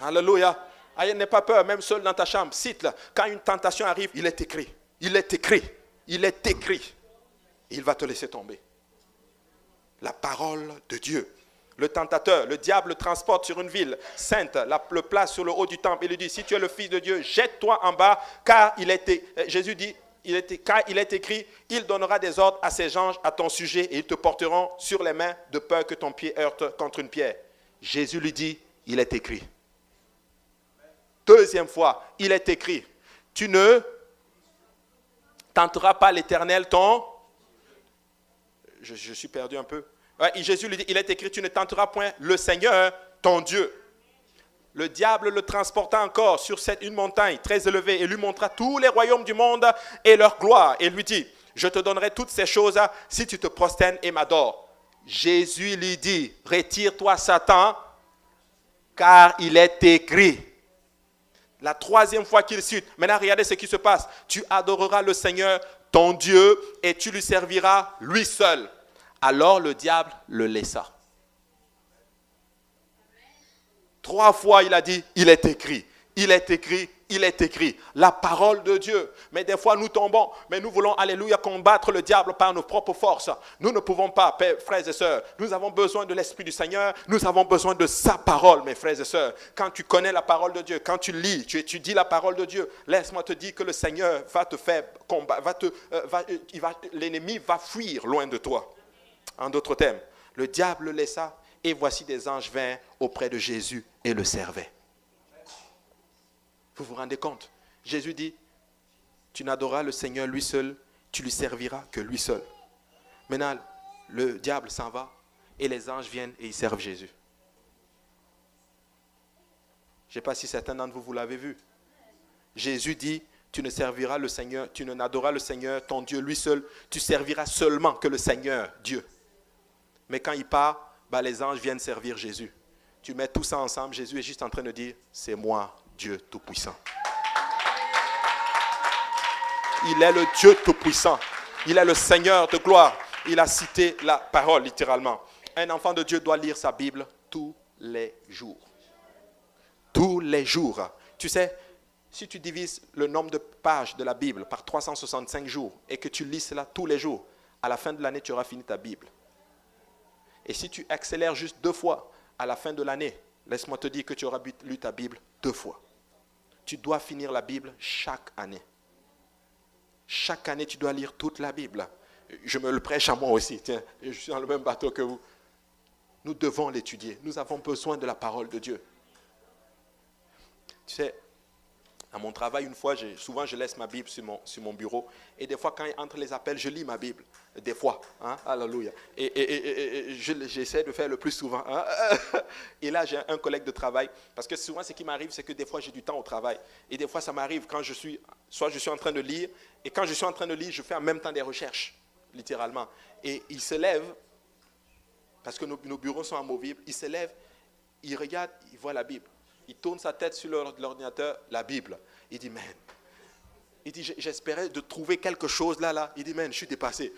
Alléluia. N'aie pas peur, même seul dans ta chambre, cite-le. Quand une tentation arrive, il est écrit. Il est écrit. Il est écrit. Il va te laisser tomber. La parole de Dieu. Le tentateur, le diable le transporte sur une ville sainte, le place sur le haut du temple. Il lui dit, si tu es le Fils de Dieu, jette-toi en bas, car Jésus dit, car il est écrit, il donnera des ordres à ses anges à ton sujet et ils te porteront sur les mains de peur que ton pied heurte contre une pierre. Jésus lui dit, il est écrit. Deuxième fois, il est écrit, tu ne tenteras pas l'Éternel ton... je suis perdu un peu. Ouais, et Jésus lui dit, il est écrit, tu ne tenteras point le Seigneur, ton Dieu. Le diable le transporta encore sur une montagne très élevée et lui montra tous les royaumes du monde et leur gloire. Et lui dit, je te donnerai toutes ces choses si tu te prosternes et m'adores. Jésus lui dit, retire-toi Satan, car il est écrit. La troisième fois qu'il cite, maintenant regardez ce qui se passe. Tu adoreras le Seigneur, ton Dieu, et tu lui serviras lui seul. Alors le diable le laissa. 3 fois il a dit, il est écrit, il est écrit, il est écrit. La parole de Dieu. Mais des fois nous tombons, mais nous voulons, alléluia, combattre le diable par nos propres forces. Nous ne pouvons pas, frères et sœurs. Nous avons besoin de l'Esprit du Seigneur. Nous avons besoin de sa parole, mes frères et sœurs. Quand tu connais la parole de Dieu, quand tu lis, tu étudies la parole de Dieu, laisse-moi te dire que le Seigneur va te faire combattre, l'ennemi va fuir loin de toi. En d'autres termes, le diable le laissa et voici des anges vinrent auprès de Jésus et le servaient. Vous vous rendez compte? Jésus dit, tu n'adoreras le Seigneur lui seul, tu lui serviras que lui seul. Maintenant, le diable s'en va et les anges viennent et ils servent Jésus. Je ne sais pas si certains d'entre vous l'avez vu. Jésus dit, tu ne serviras le Seigneur, tu n'adoreras le Seigneur, ton Dieu lui seul, tu serviras seulement que le Seigneur, Dieu. Mais quand il part, les anges viennent servir Jésus. Tu mets tout ça ensemble, Jésus est juste en train de dire, c'est moi, Dieu Tout-Puissant. Il est le Dieu Tout-Puissant. Il est le Seigneur de gloire. Il a cité la parole littéralement. Un enfant de Dieu doit lire sa Bible tous les jours. Tous les jours. Tu sais, si tu divises le nombre de pages de la Bible par 365 jours et que tu lis cela tous les jours, à la fin de l'année, tu auras fini ta Bible. Et si tu accélères juste 2 fois à la fin de l'année, laisse-moi te dire que tu auras lu ta Bible 2 fois. Tu dois finir la Bible chaque année. Chaque année, tu dois lire toute la Bible. Je me le prêche à moi aussi. Tiens, je suis dans le même bateau que vous. Nous devons l'étudier. Nous avons besoin de la parole de Dieu. Tu sais, à mon travail, une fois, souvent je laisse ma Bible sur mon bureau. Et des fois, quand entre les appels, je lis ma Bible. Des fois. Hein? Alléluia. Et j'essaie de faire le plus souvent. Hein? Et là, j'ai un collègue de travail. Parce que souvent, ce qui m'arrive, c'est que des fois, j'ai du temps au travail. Et des fois, ça m'arrive quand soit je suis en train de lire. Et quand je suis en train de lire, je fais en même temps des recherches, littéralement. Et il se lève, parce que nos bureaux sont amovibles. Il se lève, il regarde, il voit la Bible. Il tourne sa tête sur l'ordinateur, la Bible. Il dit, man, j'espérais de trouver quelque chose là. Il dit, man, je suis dépassé.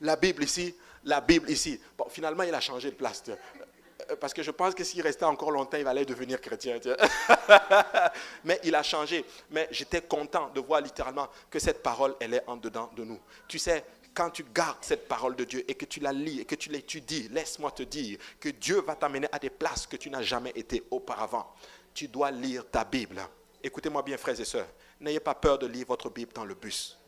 La Bible ici, la Bible ici. Bon, finalement, il a changé de place. Parce que je pense que s'il restait encore longtemps, il allait devenir chrétien. Mais il a changé. Mais j'étais content de voir littéralement que cette parole, elle est en dedans de nous. Tu sais, quand tu gardes cette parole de Dieu et que tu la lis et que tu l'étudies, laisse-moi te dire que Dieu va t'amener à des places que tu n'as jamais été auparavant. Tu dois lire ta Bible. Écoutez-moi bien, frères et sœurs. N'ayez pas peur de lire votre Bible dans le bus.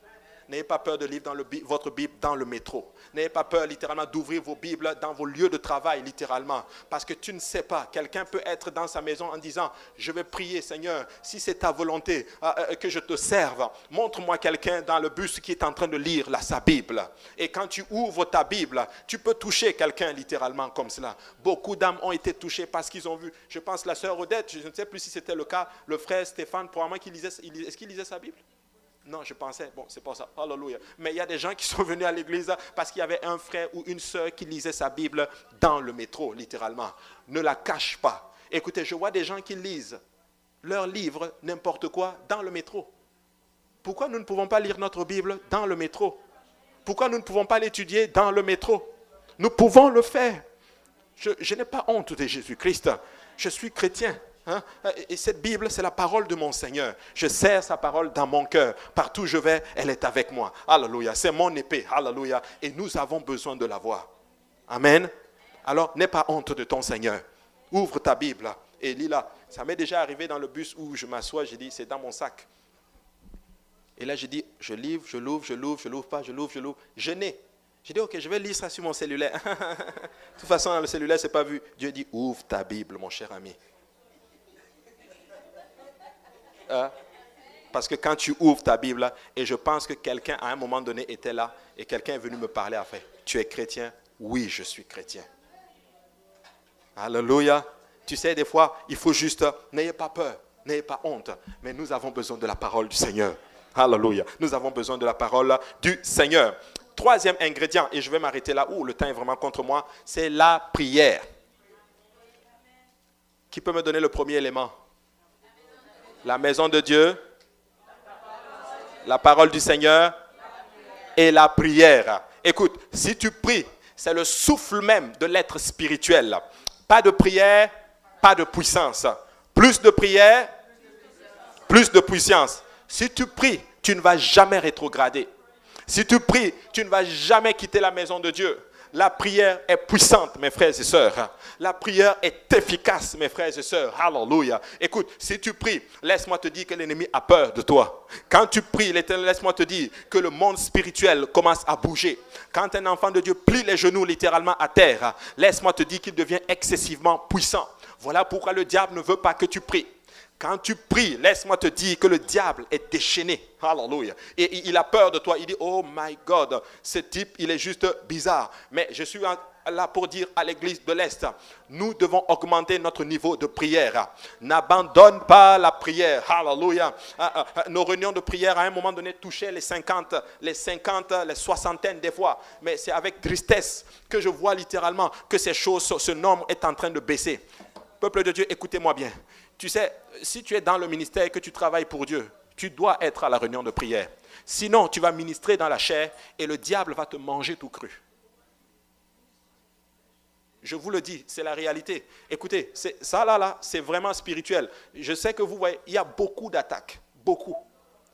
N'ayez pas peur de lire votre Bible dans le métro. N'ayez pas peur littéralement d'ouvrir vos Bibles dans vos lieux de travail littéralement. Parce que tu ne sais pas, quelqu'un peut être dans sa maison en disant, je vais prier Seigneur, si c'est ta volonté que je te serve, montre-moi quelqu'un dans le bus qui est en train de lire sa Bible. Et quand tu ouvres ta Bible, tu peux toucher quelqu'un littéralement comme cela. Beaucoup d'âmes ont été touchées parce qu'ils ont vu, je pense la sœur Odette, je ne sais plus si c'était le cas, le frère Stéphane, probablement est-ce qu'il lisait sa Bible? Non, je pensais, bon, c'est pas ça, alléluia. Mais il y a des gens qui sont venus à l'église parce qu'il y avait un frère ou une sœur qui lisait sa Bible dans le métro, littéralement. Ne la cache pas. Écoutez, je vois des gens qui lisent leur livre, n'importe quoi, dans le métro. Pourquoi nous ne pouvons pas lire notre Bible dans le métro? Pourquoi nous ne pouvons pas l'étudier dans le métro? Nous pouvons le faire. Je n'ai pas honte de Jésus-Christ. Je suis chrétien. Hein? Et cette Bible, c'est la parole de mon Seigneur. Je serre sa parole dans mon cœur. Partout où je vais, elle est avec moi. Alléluia. C'est mon épée. Alléluia. Et nous avons besoin de la voir. Amen. Alors, n'aie pas honte de ton Seigneur. Ouvre ta Bible et lis-la. Ça m'est déjà arrivé dans le bus où je m'assois, j'ai dit, c'est dans mon sac. Et là, j'ai dit, je livre, je l'ouvre pas, je l'ouvre. Je n'ai. J'ai dit, ok, je vais lire ça sur mon cellulaire. De toute façon, le cellulaire, c'est pas vu. Dieu dit, ouvre ta Bible, mon cher ami. Parce que quand tu ouvres ta Bible, et je pense que quelqu'un à un moment donné était là, Et quelqu'un est venu me parler après. Tu es chrétien? Oui, je suis chrétien. Alléluia. Tu sais, des fois, il faut juste, n'ayez pas peur, n'ayez pas honte. Mais nous avons besoin de la parole du Seigneur. Alléluia. Nous avons besoin de la parole du Seigneur. Troisième ingrédient, et je vais m'arrêter là où le temps est vraiment contre moi, c'est la prière. Qui peut me donner le premier élément? La maison de Dieu, la parole du Seigneur et la prière. Écoute, si tu pries, c'est le souffle même de l'être spirituel. Pas de prière, pas de puissance. Plus de prière, plus de puissance. Si tu pries, tu ne vas jamais rétrograder. Si tu pries, tu ne vas jamais quitter la maison de Dieu. La prière est puissante, mes frères et sœurs. La prière est efficace, mes frères et sœurs. Alléluia. Écoute, si tu pries, laisse-moi te dire que l'ennemi a peur de toi. Quand tu pries, laisse-moi te dire que le monde spirituel commence à bouger. Quand un enfant de Dieu plie les genoux littéralement à terre, laisse-moi te dire qu'il devient excessivement puissant. Voilà pourquoi le diable ne veut pas que tu pries. Quand tu pries, laisse-moi te dire que le diable est déchaîné. Alléluia. Et il a peur de toi. Il dit, oh my God, ce type, il est juste bizarre. Mais je suis là pour dire à l'église de l'Est, nous devons augmenter notre niveau de prière. N'abandonne pas la prière. Alléluia. Nos réunions de prière, à un moment donné, touchaient les 50, les soixantaines des fois. Mais c'est avec tristesse que je vois littéralement que ces choses, ce nombre est en train de baisser. Peuple de Dieu, écoutez-moi bien. Tu sais, si tu es dans le ministère et que tu travailles pour Dieu, tu dois être à la réunion de prière. Sinon, tu vas ministrer dans la chair et le diable va te manger tout cru. Je vous le dis, c'est la réalité. Écoutez, ça là, c'est vraiment spirituel. Je sais que vous voyez, il y a beaucoup d'attaques. Beaucoup.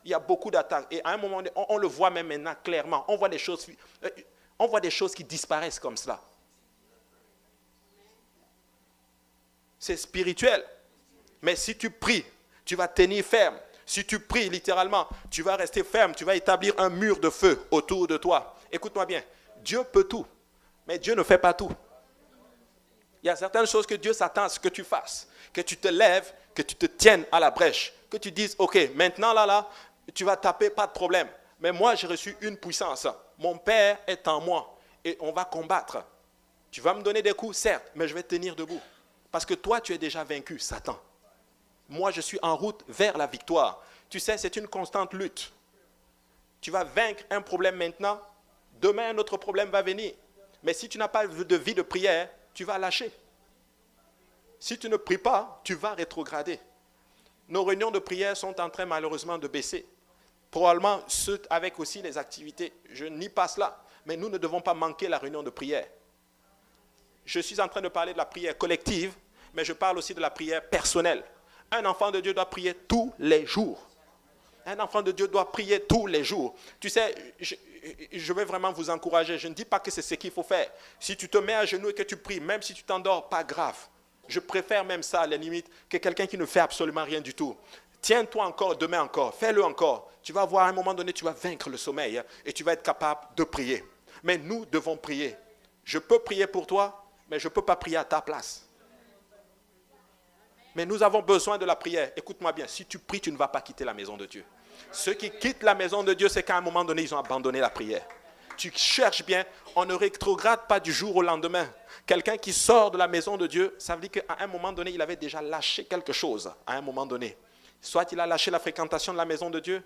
Il y a beaucoup d'attaques. Et à un moment donné, on le voit même maintenant clairement. On voit des choses qui disparaissent comme cela. C'est spirituel. Mais si tu pries, tu vas tenir ferme. Si tu pries littéralement, tu vas rester ferme. Tu vas établir un mur de feu autour de toi. Écoute-moi bien. Dieu peut tout, mais Dieu ne fait pas tout. Il y a certaines choses que Dieu s'attend à ce que tu fasses. Que tu te lèves, que tu te tiennes à la brèche. Que tu dises, ok, maintenant là, tu vas taper, pas de problème. Mais moi, j'ai reçu une puissance. Mon Père est en moi et on va combattre. Tu vas me donner des coups, certes, mais je vais tenir debout. Parce que toi, tu es déjà vaincu, Satan. Moi, je suis en route vers la victoire. Tu sais, c'est une constante lutte. Tu vas vaincre un problème maintenant, demain, un autre problème va venir. Mais si tu n'as pas de vie de prière, tu vas lâcher. Si tu ne pries pas, tu vas rétrograder. Nos réunions de prière sont en train malheureusement de baisser. Probablement ceux avec aussi les activités. Je nie pas cela. Mais nous ne devons pas manquer la réunion de prière. Je suis en train de parler de la prière collective, mais je parle aussi de la prière personnelle. Un enfant de Dieu doit prier tous les jours. Un enfant de Dieu doit prier tous les jours. Tu sais, je vais vraiment vous encourager. Je ne dis pas que c'est ce qu'il faut faire. Si tu te mets à genoux et que tu pries, même si tu t'endors, pas grave. Je préfère même ça à la limite que quelqu'un qui ne fait absolument rien du tout. Tiens-toi encore, demain encore, fais-le encore. Tu vas voir à un moment donné, tu vas vaincre le sommeil et tu vas être capable de prier. Mais nous devons prier. Je peux prier pour toi, mais je ne peux pas prier à ta place. Mais nous avons besoin de la prière. Écoute-moi bien, si tu pries, tu ne vas pas quitter la maison de Dieu. Ceux qui quittent la maison de Dieu, c'est qu'à un moment donné, ils ont abandonné la prière. Tu cherches bien, on ne rétrograde pas du jour au lendemain. Quelqu'un qui sort de la maison de Dieu, ça veut dire qu'à un moment donné, il avait déjà lâché quelque chose, à un moment donné. Soit il a lâché la fréquentation de la maison de Dieu,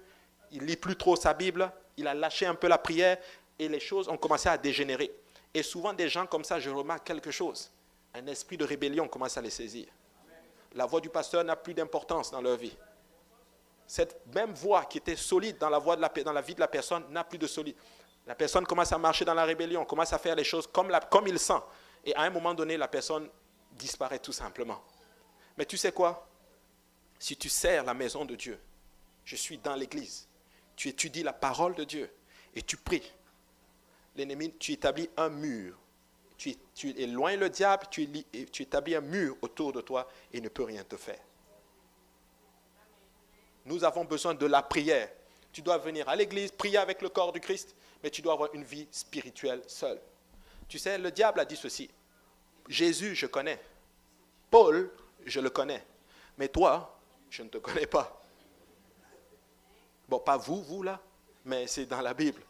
il ne lit plus trop sa Bible, il a lâché un peu la prière et les choses ont commencé à dégénérer. Et souvent, des gens comme ça, je remarque quelque chose. Un esprit de rébellion commence à les saisir. La voix du pasteur n'a plus d'importance dans leur vie. Cette même voix qui était solide dans la vie de la personne n'a plus de solide. La personne commence à marcher dans la rébellion, commence à faire les choses comme il sent. Et à un moment donné, la personne disparaît tout simplement. Mais tu sais quoi? Si tu sers la maison de Dieu, je suis dans l'église, tu étudies la parole de Dieu et tu pries. L'ennemi, tu établis un mur. Tu éloignes le diable, tu établis un mur autour de toi et il ne peut rien te faire. Nous avons besoin de la prière. Tu dois venir à l'église, prier avec le corps du Christ, mais tu dois avoir une vie spirituelle seule. Tu sais, le diable a dit ceci. Jésus, je connais. Paul, je le connais. Mais toi, je ne te connais pas. Bon, pas vous là, mais c'est dans la Bible.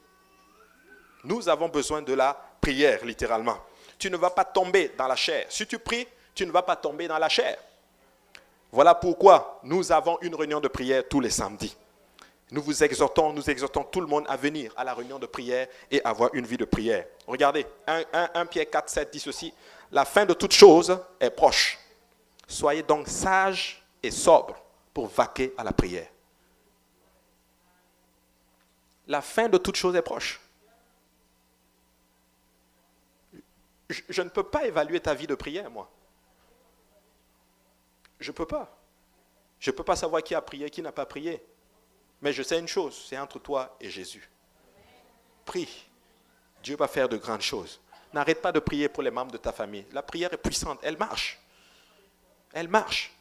Nous avons besoin de la prière, littéralement. Tu ne vas pas tomber dans la chair. Si tu pries, tu ne vas pas tomber dans la chair. Voilà pourquoi nous avons une réunion de prière tous les samedis. Nous exhortons tout le monde à venir à la réunion de prière et avoir une vie de prière. Regardez, 1 Pierre 4, 7 dit ceci, « La fin de toute chose est proche. Soyez donc sages et sobres pour vaquer à la prière. » La fin de toute chose est proche. Je ne peux pas évaluer ta vie de prière, moi. Je ne peux pas. Je ne peux pas savoir qui a prié, qui n'a pas prié. Mais je sais une chose, c'est entre toi et Jésus. Prie. Dieu va faire de grandes choses. N'arrête pas de prier pour les membres de ta famille. La prière est puissante, elle marche. Elle marche.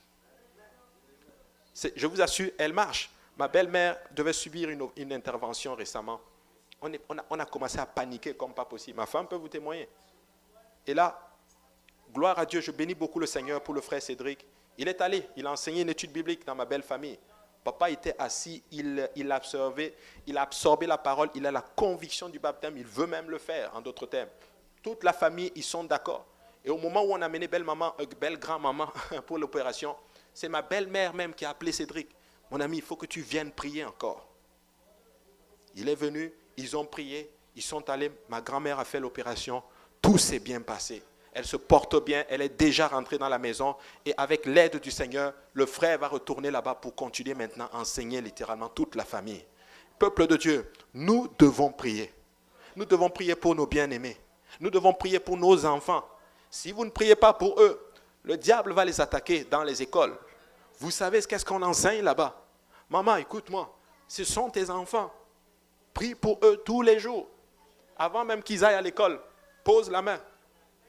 Je vous assure, elle marche. Ma belle-mère devait subir une intervention récemment. On a commencé à paniquer comme pas possible. Ma femme peut vous témoigner. Et là, gloire à Dieu, je bénis beaucoup le Seigneur pour le frère Cédric. Il est allé, il a enseigné une étude biblique dans ma belle famille. Papa était assis, il a absorbé la parole, il a la conviction du baptême, il veut même le faire, en d'autres termes. Toute la famille, ils sont d'accord. Et au moment où on a amené belle grand-maman pour l'opération, c'est ma belle-mère même qui a appelé Cédric. Mon ami, il faut que tu viennes prier encore. Il est venu, ils ont prié, ils sont allés, ma grand-mère a fait l'opération, tout s'est bien passé. Elle se porte bien, elle est déjà rentrée dans la maison et avec l'aide du Seigneur, le frère va retourner là-bas pour continuer maintenant à enseigner littéralement toute la famille. Peuple de Dieu, nous devons prier. Nous devons prier pour nos bien-aimés. Nous devons prier pour nos enfants. Si vous ne priez pas pour eux, le diable va les attaquer dans les écoles. Vous savez qu'est-ce qu'on enseigne là-bas? Maman, écoute-moi, ce sont tes enfants. Prie pour eux tous les jours. Avant même qu'ils aillent à l'école, pose la main.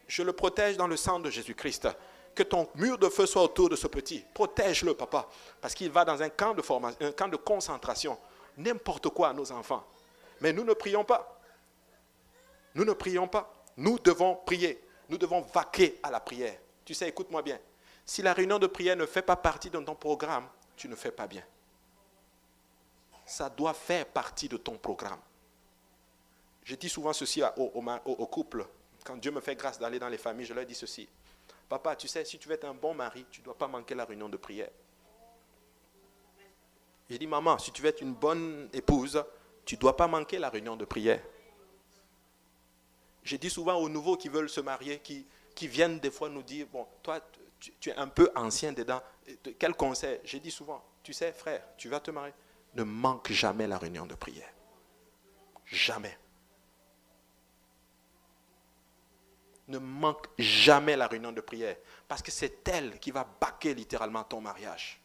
Je le protège dans le sang de Jésus-Christ. Que ton mur de feu soit autour de ce petit. Protège-le, papa. Parce qu'il va dans un camp de formation, un camp de concentration. N'importe quoi à nos enfants. Mais nous ne prions pas. Nous ne prions pas. Nous devons prier. Nous devons vaquer à la prière. Tu sais, écoute-moi bien. Si la réunion de prière ne fait pas partie de ton programme, tu ne fais pas bien. Ça doit faire partie de ton programme. Je dis souvent ceci au couple. Quand Dieu me fait grâce d'aller dans les familles, je leur dis ceci. Papa, tu sais, si tu veux être un bon mari, tu ne dois pas manquer la réunion de prière. J'ai dit, maman, si tu veux être une bonne épouse, tu ne dois pas manquer la réunion de prière. J'ai dit souvent aux nouveaux qui veulent se marier, qui viennent des fois nous dire, bon, toi, tu es un peu ancien dedans, quel conseil? J'ai dit souvent, tu sais, frère, tu vas te marier, ne manque jamais la réunion de prière. Jamais. Ne manque jamais la réunion de prière. Parce que c'est elle qui va baquer littéralement ton mariage.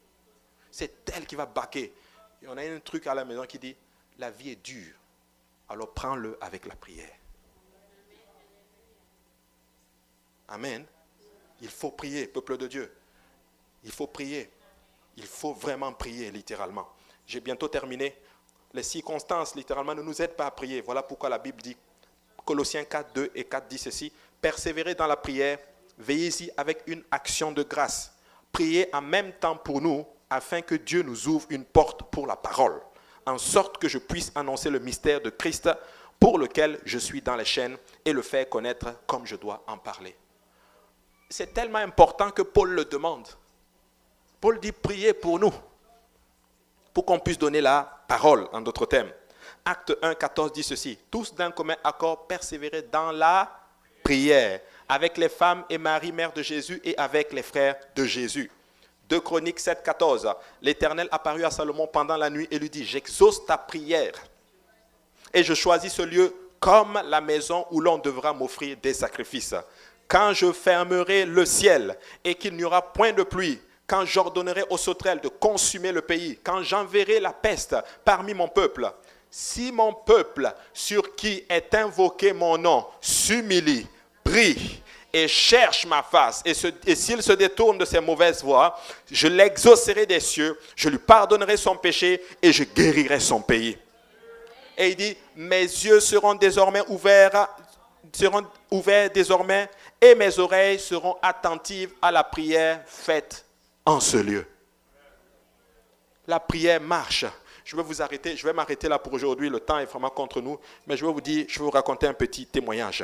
C'est elle qui va baquer. Et on a un truc à la maison qui dit, la vie est dure. Alors prends-le avec la prière. Amen. Il faut prier, peuple de Dieu. Il faut prier. Il faut vraiment prier, littéralement. J'ai bientôt terminé. Les circonstances, littéralement, ne nous aident pas à prier. Voilà pourquoi la Bible dit, Colossiens 4, 2 et 4 dit ceci, « Persévérez dans la prière, veillez-y avec une action de grâce. Priez en même temps pour nous, afin que Dieu nous ouvre une porte pour la parole, en sorte que je puisse annoncer le mystère de Christ pour lequel je suis dans les chaînes et le faire connaître comme je dois en parler. » C'est tellement important que Paul le demande. Paul dit, priez pour nous, pour qu'on puisse donner la parole, en d'autres termes. Acte 1, 14 dit ceci, « Tous d'un commun accord persévéraient dans la prière, avec les femmes et Marie, mère de Jésus, et avec les frères de Jésus. » 2 Chroniques 7, 14, « L'Éternel apparut à Salomon pendant la nuit et lui dit, « J'exauce ta prière, et je choisis ce lieu comme la maison où l'on devra m'offrir des sacrifices. Quand je fermerai le ciel et qu'il n'y aura point de pluie, quand j'ordonnerai aux sauterelles de consumer le pays, quand j'enverrai la peste parmi mon peuple, si mon peuple sur qui est invoqué mon nom s'humilie, prie et cherche ma face, et s'il se détourne de ses mauvaises voies, je l'exaucerai des cieux, je lui pardonnerai son péché et je guérirai son pays. » Et il dit, mes yeux seront ouverts désormais, et mes oreilles seront attentives à la prière faite en ce lieu. La prière marche. Je vais m'arrêter là pour aujourd'hui. Le temps est vraiment contre nous. Mais je vais vous raconter un petit témoignage.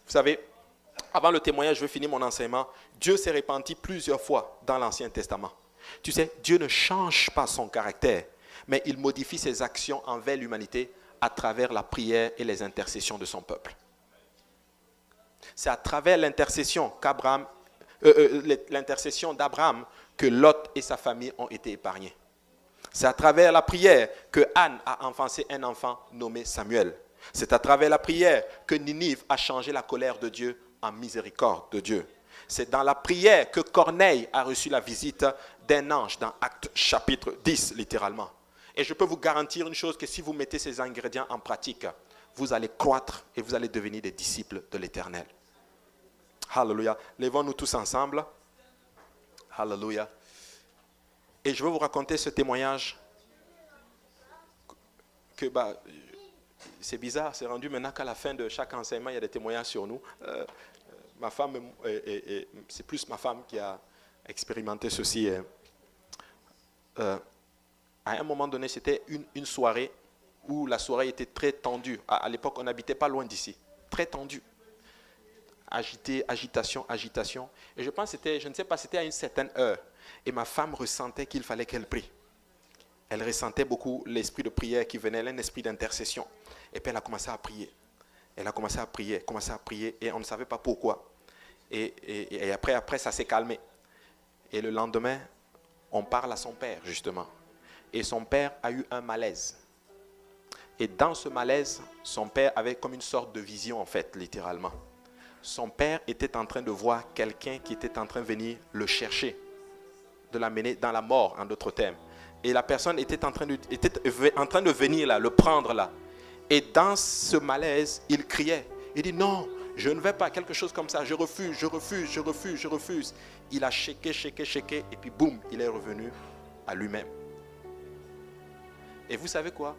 Vous savez, avant le témoignage, je vais finir mon enseignement. Dieu s'est répandu plusieurs fois dans l'Ancien Testament. Tu sais, Dieu ne change pas son caractère, mais il modifie ses actions envers l'humanité à travers la prière et les intercessions de son peuple. C'est à travers l'intercession d'Abraham que Lot et sa famille ont été épargnés. C'est à travers la prière que Anne a enfanté un enfant nommé Samuel. C'est à travers la prière que Ninive a changé la colère de Dieu en miséricorde de Dieu. C'est dans la prière que Corneille a reçu la visite d'un ange dans Actes chapitre 10, littéralement. Et je peux vous garantir une chose, que si vous mettez ces ingrédients en pratique, vous allez croître et vous allez devenir des disciples de l'Éternel. Alléluia. Lèvons-nous tous ensemble. Alléluia. Et je vais vous raconter ce témoignage que c'est bizarre, c'est rendu maintenant qu'à la fin de chaque enseignement, il y a des témoignages sur nous. Ma femme, c'est plus ma femme qui a expérimenté ceci. À un moment donné, c'était une soirée où la soirée était très tendue. À l'époque, on n'habitait pas loin d'ici. Très tendue. Agitation. Et je pense que c'était à une certaine heure. Et ma femme ressentait qu'il fallait qu'elle prie. Elle ressentait beaucoup l'esprit de prière qui venait, un esprit d'intercession. Et puis elle a commencé à prier. Elle a commencé à prier, et on ne savait pas pourquoi. Et après, ça s'est calmé. Et le lendemain, on parle à son père, justement. Et son père a eu un malaise. Et dans ce malaise, son père avait comme une sorte de vision, en fait, littéralement. Son père était en train de voir quelqu'un qui était en train de venir le chercher, de l'amener dans la mort, en d'autres termes. Et la personne était en train de venir là, le prendre là. Et dans ce malaise, il criait. Il dit non, je ne vais pas, quelque chose comme ça, je refuse. Il a shaké, et puis boum, il est revenu à lui-même. Et vous savez quoi?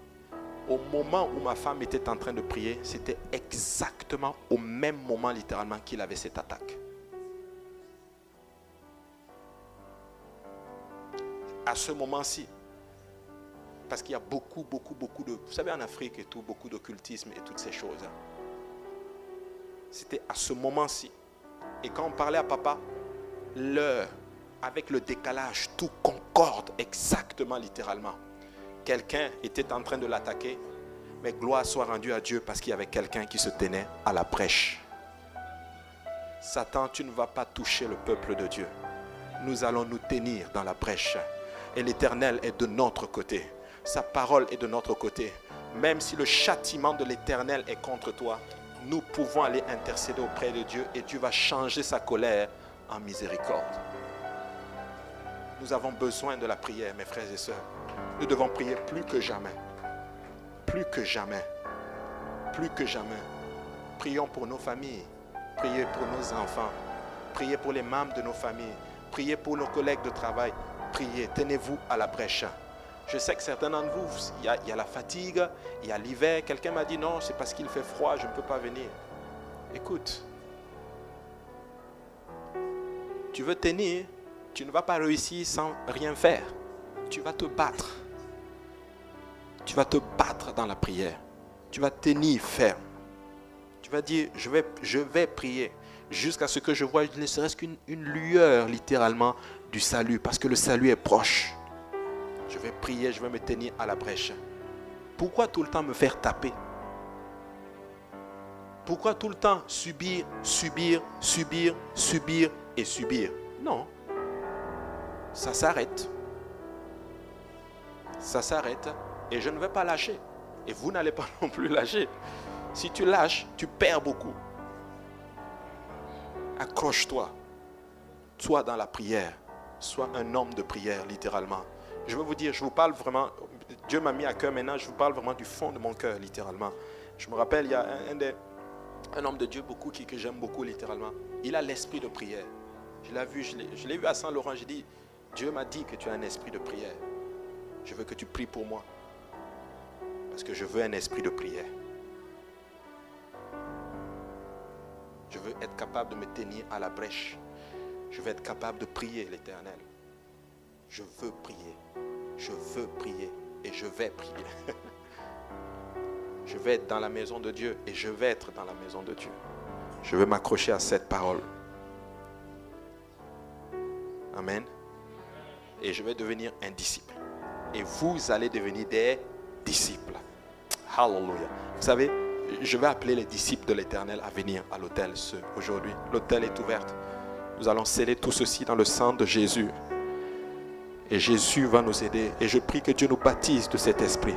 Au moment où ma femme était en train de prier, c'était exactement au même moment, littéralement, qu'il avait cette attaque. À ce moment-ci, parce qu'il y a beaucoup de... Vous savez, en Afrique et tout, beaucoup d'occultisme et toutes ces choses. C'était à ce moment-ci. Et quand on parlait à papa, l'heure, avec le décalage, tout concorde exactement, littéralement. Quelqu'un était en train de l'attaquer, mais gloire soit rendue à Dieu parce qu'il y avait quelqu'un qui se tenait à la brèche. Satan, tu ne vas pas toucher le peuple de Dieu. Nous allons nous tenir dans la brèche. Et l'Éternel est de notre côté. Sa parole est de notre côté. Même si le châtiment de l'Éternel est contre toi, nous pouvons aller intercéder auprès de Dieu et Dieu va changer sa colère en miséricorde. Nous avons besoin de la prière, mes frères et sœurs. Nous devons prier plus que jamais. Plus que jamais. Plus que jamais. Prions pour nos familles. Priez pour nos enfants. Priez pour les membres de nos familles. Priez pour nos collègues de travail. Priez, tenez-vous à la brèche. Je sais que certains d'entre vous, il y a la fatigue, il y a l'hiver. Quelqu'un m'a dit non, c'est parce qu'il fait froid, je ne peux pas venir. Écoute, tu veux tenir, tu ne vas pas réussir sans rien faire. Tu vas te battre. Tu vas te battre dans la prière. Tu vas tenir ferme. Tu vas dire, je vais prier jusqu'à ce que je voie ne serait-ce qu'une lueur, littéralement, du salut. Parce que le salut est proche. Je vais prier, je vais me tenir à la brèche. Pourquoi tout le temps me faire taper? Pourquoi tout le temps subir et subir? Non. Ça s'arrête. Ça s'arrête et je ne vais pas lâcher. Et vous n'allez pas non plus lâcher. Si tu lâches, tu perds beaucoup. Accroche-toi. Sois dans la prière. Sois un homme de prière, littéralement. Je veux vous dire, je vous parle vraiment, Dieu m'a mis à cœur maintenant, je vous parle vraiment du fond de mon cœur, littéralement. Je me rappelle, il y a un homme de Dieu que j'aime beaucoup, littéralement. Il a l'esprit de prière. Je l'ai vu à Saint-Laurent, j'ai dit, Dieu m'a dit que tu as un esprit de prière. Je veux que tu pries pour moi. Parce que je veux un esprit de prière. Je veux être capable de me tenir à la brèche. Je veux être capable de prier l'Éternel. Je veux prier. Je veux prier. et je vais prier. Je vais être dans la maison de Dieu et je vais être dans la maison de Dieu. Je vais m'accrocher à cette parole. Amen. Et je vais devenir un disciple. Et vous allez devenir des disciples. Hallelujah. Vous savez, je vais appeler les disciples de l'Éternel à venir à l'autel aujourd'hui. L'autel est ouvert. Nous allons sceller tout ceci dans le sang de Jésus. Et Jésus va nous aider. Et je prie que Dieu nous baptise de cet esprit.